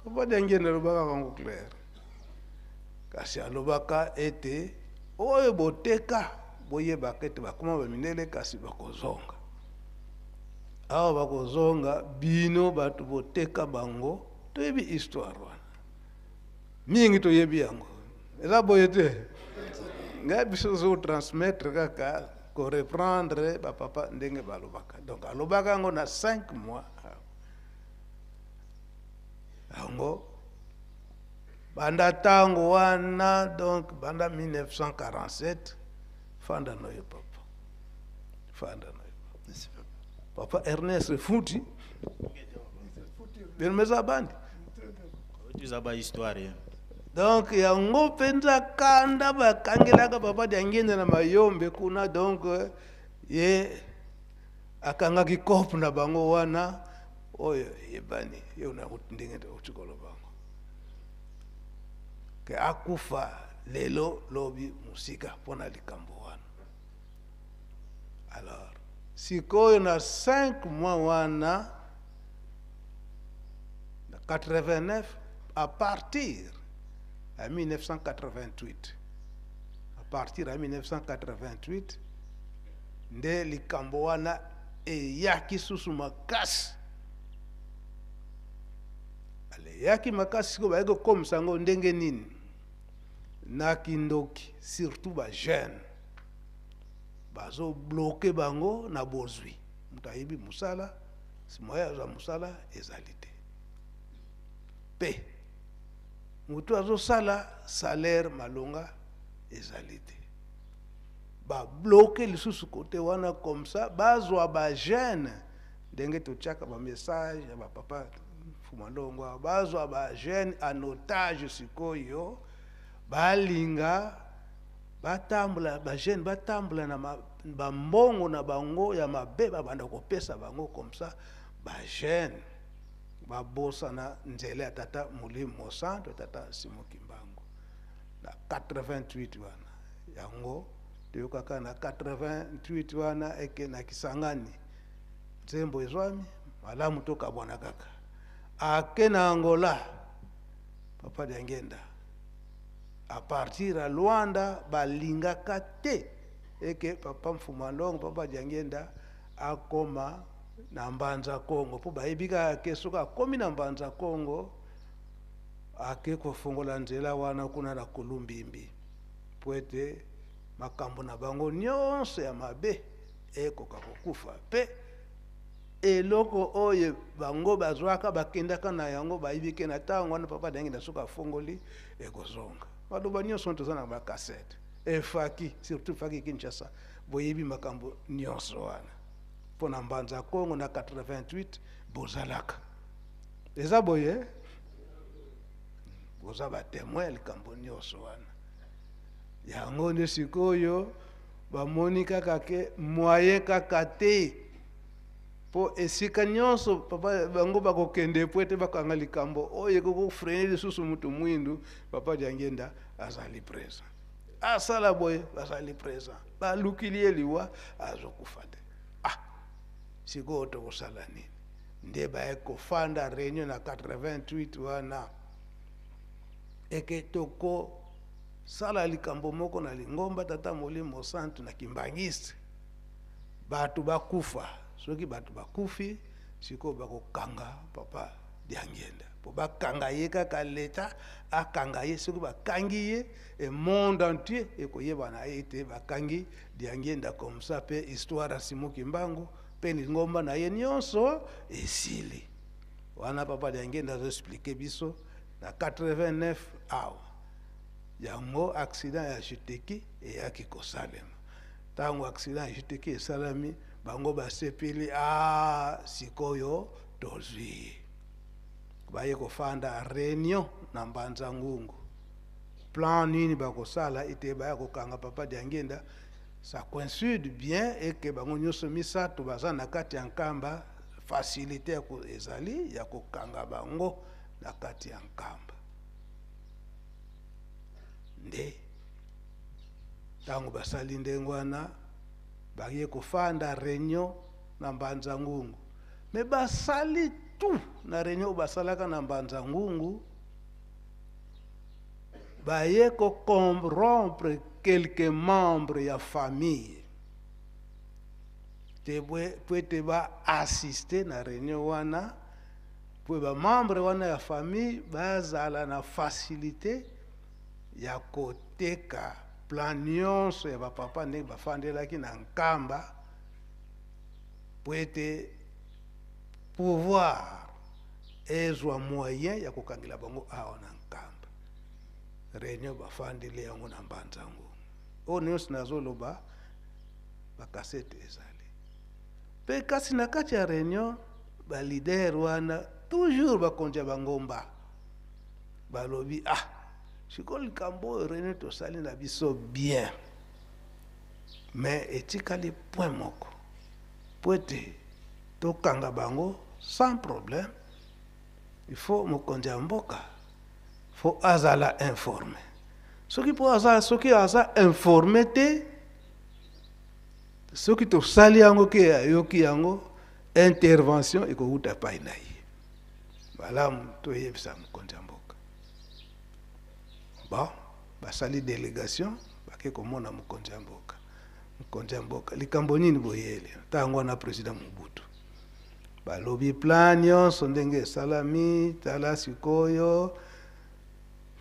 papa Liangenda alobaka kango clair kasi alobaka ete oyo boteka boyebaka ete bakoma bamindele kasi bakozonga awa bakozonga bino batu boteka bango toyebi histoire wana mingi toyebi yango eza boye te ngai biso zo transmettre kaka ko reprendre bapapa ndenge balobaka donc alobaka yango na 5 mois yango banda tango wana donc banda 1947 fanda noyo papa fanda noyo papa Ernest Futi Bermeza bandi tu ba histoire donc yango penza kanda bakangelaka papa Liangenda na mayombe kuna donc ye akangaki kope na bango wana oyo yebani yo na kutindingete uchikolo bango ke akufa lelo lobi musika pona likambo wana. Alors sikoyo na 5 mois wana na 89 à partir à 1988 à partir à 1988 nde likambo wana eyaki susu makasi. Ale yaki makasi ko baiko comme sango ndenge nini na kindoki surtout ba jeune bazo bloquer bango na bozwi mutayibi musala simoya za musala ezalite pe mutu azo sala salaire malonga ezalite ba bloquer lisusu côté wana comme ça bazwa ba jeune ndenge tochaka ba message ya ba papa Fumalongwa bazwa ba jeune en otage sikoyo balinga batambula ba jeune batambula na bambongo na bango ya mabeba banda kopesa bango comme ça ba jeune babosa na nzela tata Mulimo Santo tata Simoki Mbangu na 88 wana yango tuyokaka na 88 wana eke na Kisangani nzembo ezwami malamu toka bwana kaka ake na Angola Papa Diangenda à partir à Luanda balinga kate eke Papa Mfumalongo Papa Diangenda akoma na Mbanza Kongo po baibika kesuka komi na Mbanza Kongo ake kofongola nzela wana kuna na Kulumbimbi poete makambo na bango nyonso ya mabe ekoka kokufa pe eloko oye bango bazwaka bakendaka na yango baibike na tango wana Papa Diangenda suka fongoli ekozonga baloba nyonso toza na bakasete efaki surtout faki Kinshasa boyebi makambo nyonso wana pona Mbanza Kongo na 88 bozalaka eza boye boza ba témoin likambo nyonso wana yango nde sikoyo bamoni kaka ke moyen kaka te po esika nyonso papa bango bakokende poete bakanga likambo oye kokofrene lisusu mutu mwindu Papa Diangenda azali présent asala boye bazali présent balukilie liwa azokufa te sikoyo tokosala nini nde baye kofanda réunion na 88 wana eke toko sala likambo moko na Lingomba tata Mulimo Santo na Kimbangisi batu bakufa soki batu bakufi siko bakokanga Papa Diangenda po bakanga ye kaka leta akanga ye soki bakangi ye et monde entier ekoyeba na ete bakangi Diangenda comme ça pe histoire ya Simoki Mbangu pe Lingomba na ye nyonso esili wana Papa Diangenda zo expliquer biso na 89 awa yango accident ya Juteki eyaki kosalema tango accident ya Juteki esalami bango basepeli sikoyo tozwi baye kofanda réunion na Mbanza Ngungu plan nini bakosala ite baya kokanga Papa Diangenda ça coïncide bien et que bango nyonso misato baza na kati ya nkamba facilité ya ezali ya kokanga bango na kati ya nkamba nde tango basali ndengo wana baye kofanda réunion na Mbanza Ngungu me basali tout na réunion basalaka na Mbanza Ngungu baye ko corrompre quelques membres ya famille te poete ba assister na réunion wana po ba membre wana ya famille bazala na facilité ya koteka plan nyonso ya bapapa ndenge bafandelaki na nkamba poete pouvoir ezwa moyen ya kokangela bango awa na nkamba réunion bafandeli yango na Mbanza Ngungu oyo nyonso nazoloba bakasete ezali pe kasi na kati ya réunion balider wana toujours bakonja bangomba balobi siko likambo réunion tosali na biso bien mais etikali point moko poete tokanga bango sans problème. Il faut me conduire mboka. Il faut azala informer. Ce qui peut azala informer te, ce qui te sali yango ke yoki yango intervention et que vous t'as pas inaï. Voilà, tu es ça me conduire mboka. Bon, bah sali délégation, bah que comment on a me conduire mboka. Me conduire mboka. Likamboni ni boyele. Tango na président Mobutu. Balobi plan nyonso ndenge salami tala sikoyo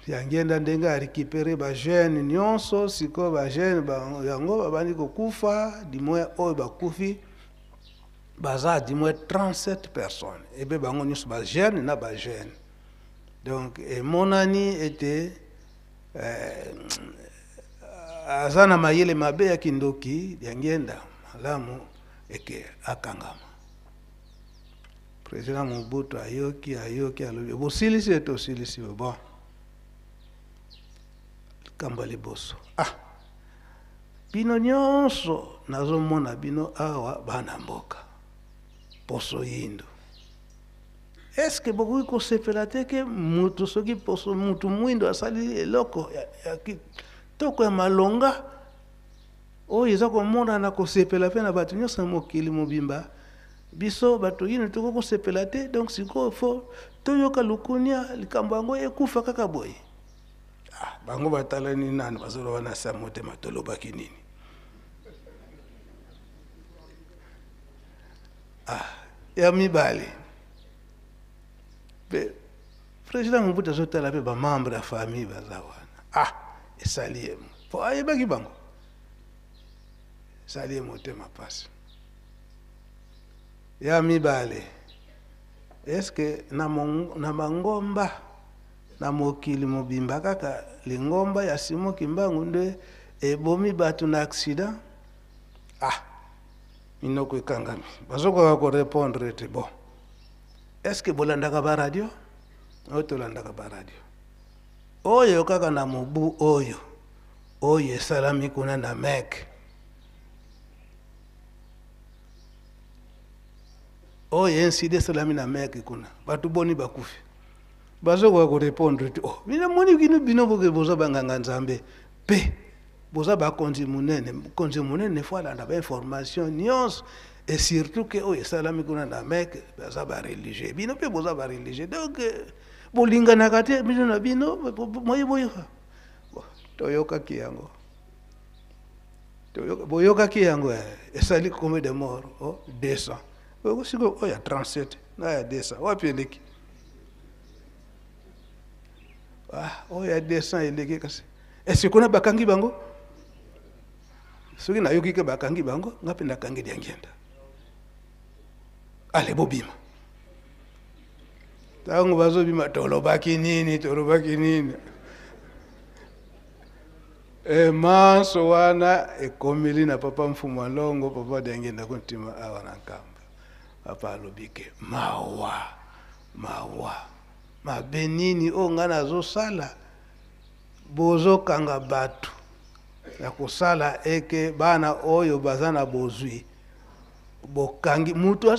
yangenda ndenge arécupérer ba jeune nyonso sikoyo ba jeune yango babandi kokufa dimwe oyo bakufi baza dimwe 37 personnes et be bango nyonso ba jeune na ba jeune donc et mon ami était azana mayele mabe ya kindoki yangenda malamu eke akangama. Président Mobutu ayoki alobi bosilisi eto silisi bon kambali boso bino nyonso nazomona bino awa bana mboka poso yindo est-ce que bokoki kosepela te ke mutu soki poso mutu mwindo asali eloko ya kitoko ya malonga oyo eza komonana kosepela mpe na bato nyonso mokili mobimba biso bato yino toko kosepela te donc siko fo toyoka lukunia likambo yango ekufa kaka boye bango batala ni nani bazolo wana sa motema tolobaki nini ya mibale be président Mobutu azotala pe ba membre ya famille baza wana esali po ayebaki bango esali motema pasi ya mibale est-ce que na mangomba na mokili mobimba kaka lingomba ya Simon Kimbangu nde ebomi batu na accident inoko ikangami bazoko ko répondre te bon est-ce que bolandaka ba radio otolandaka ba radio oyo kaka na mobu oyo salami kuna na mek oyo inside salami na mek kuna batu boni bakufi bazoko ko répondre te bina moni bino boke boza banganga nzambe pe boza ba konzi munene fois la ba information nyonso et surtout que oyo salami kuna na mek baza ba religieux bino pe boza ba religieux donc bolingana kate bino na bino moyo toyoka kiyango boyoka kiyango esali combien de morts 200 siko oya 37 na ya 200 wapi eleki oya 200 eleki kasi est-ce qu'on a bakangi bango soki nayoki ke bakangi bango ngapi nakangi diangenda ale bobima tango bazobima tolobaki nini maso wana ekomeli na papa Mfuma Longo papa diangenda kontima awa na nkamba papa alobike mawa mabenini ngana zosala bozokanga batu ya kosala eke bana oyo bazana bozwi bokangi mutu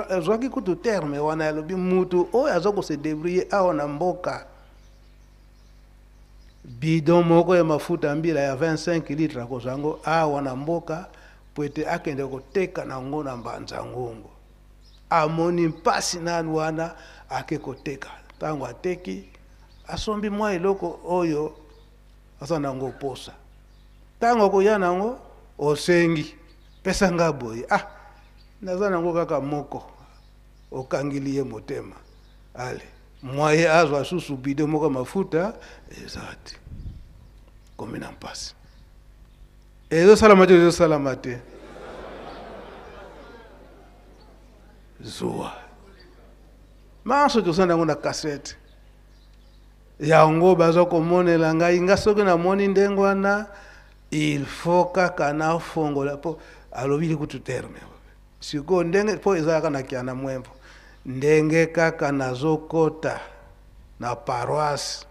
azwaki kutu terme wana yalobi mutu oyo azoko se débrouiller awa na mboka bidon moko ya mafuta mbila ya 25 litres akozango awa na mboka pwete akende koteka na ngo na mbanza ngongo amoni mpasi nanu wana ake koteka tango ateki asombi mwa eloko oyo asana ngo posa tango koya nango osengi pesa nga boye naza nango kaka moko okangili ye motema ale mwaye azwa susu bidon moko mafuta ezati komina mpasi ezo salamate zuwa maso tosana ngo na cassette yango bazokomonela ngai nga soki namoni ndenge wana il faut kaka nafongola po alobili kutu terme siko ndenge po ezalaka na kiana mwembo ndenge kaka nazokota na paroisse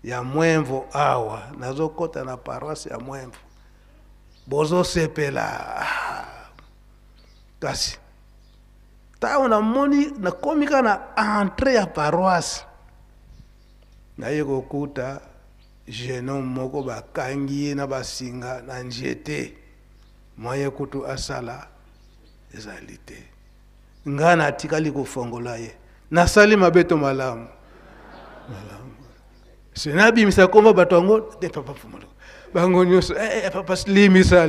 ya Mwemvo awa nazokota na paroisse ya Mwemvo bozo sepela kasi ta na moni na komika na entrée ya paroisse na yeko kuta jeune moko bakangi na basinga na njete moye kutu asala ezali te nga na atikali kofongola ye nasali mabeto malamu senabimisa komba bato yango te papa fumolo bango nyonso papa limisa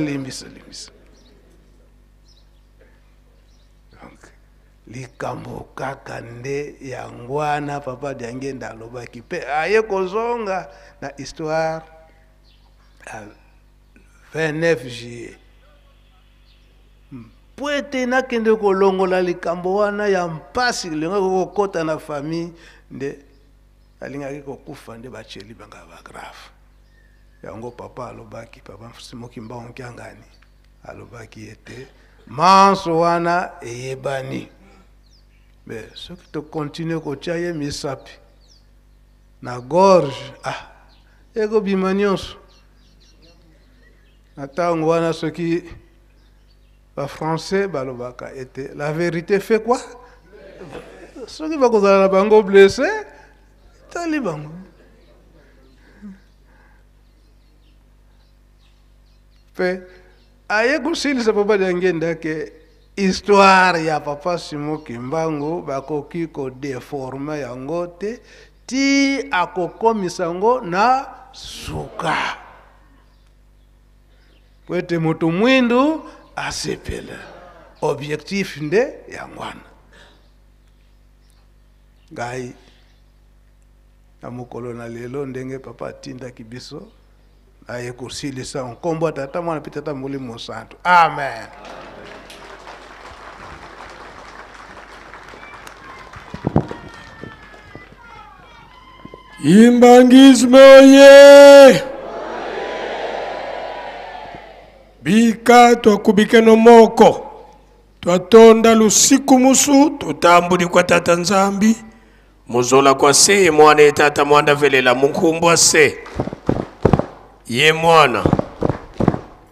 likambo kaka nde yango wana papa Diangenda alobaki mpe aye kozonga na histoire ya 29 juillet po ete nakende kolongola likambo wana ya mpasi lingaki kokota na famille nde alingaki kokufa nde bacheli banga bagrave yango papa alobaki papa Simoki Mbangu Kiangani alobaki ete manso wana eyebani mais soki tokontinue kotia ye misapi na gorge ekobima nyonso na ntango wana soki bafrançais balobaka ete la vérité fait quoi soki bakozala na bango blessé tali bango mpe aye kosilisa papa Diangenda ke histoire ya papa Simoki Mbangu bakoki kodeforme yango te ti akokomisa yango na suka po ete moto mwindu asepela objectif nde yango wana ngai na mokolo na lelo ndenge papa atindaki biso aye kosilisa nkombo tata mwana mpe tata Molimo Santu amen. Imbangisme oye! Bika twakubike no moko twatonda lusiku musu tutambuli kwa tata Nzambi muzola kwa se mwana tata mwanda velela munkumbwa se ye mwana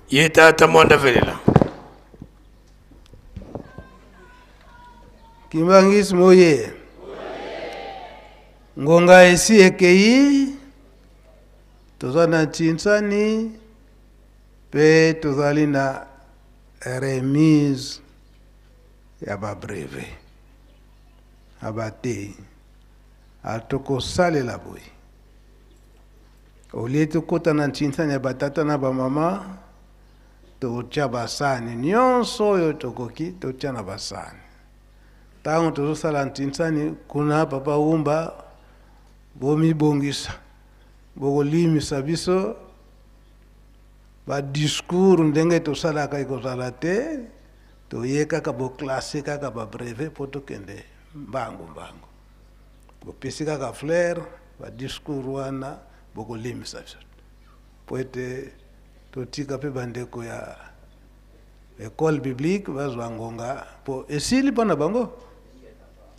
ye tata mwanda velela Kimbangisme oye! Ngonga esi ekei toza na Ntinsani pe tozali na remise ya babreve abate atokosalela boye olie tokota na Ntinsani ya batata na bamama totia basani nyonso oyo tokoki totia na basani ntango tozosala Ntinsani kuna papa Umba bomi bongisa bokolimisa biso ba discours ndenge tosalaka ekozala te toye kaka boklase kaka babreve po tokende mbangu bopesi kaka fleur ba discours wana bokolimisa biso po ete totika mpe bandeko ya école biblique bazwa ngonga po esili mpo na bango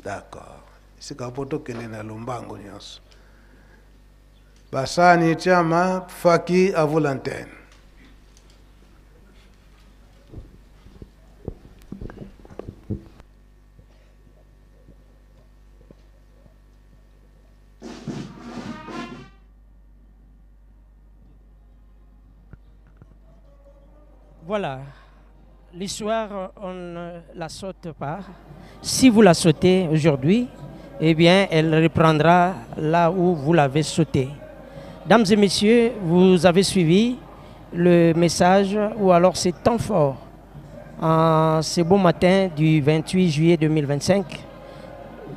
d'accord sika po tokende na lombango nyonso basani chama faki à vous l'antenne. Voilà, l'histoire, on ne la saute pas. Si vous la sautez aujourd'hui, eh bien, elle reprendra là où vous l'avez sautée. Dames et messieurs, vous avez suivi le message ou alors ces temps forts en ce beau matin du 28 juillet 2025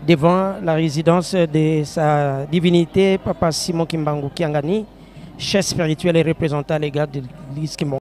devant la résidence de sa divinité, Papa Simoki Mbangu Kiangani, chef spirituel et représentant légal de l'Église Kimbongo.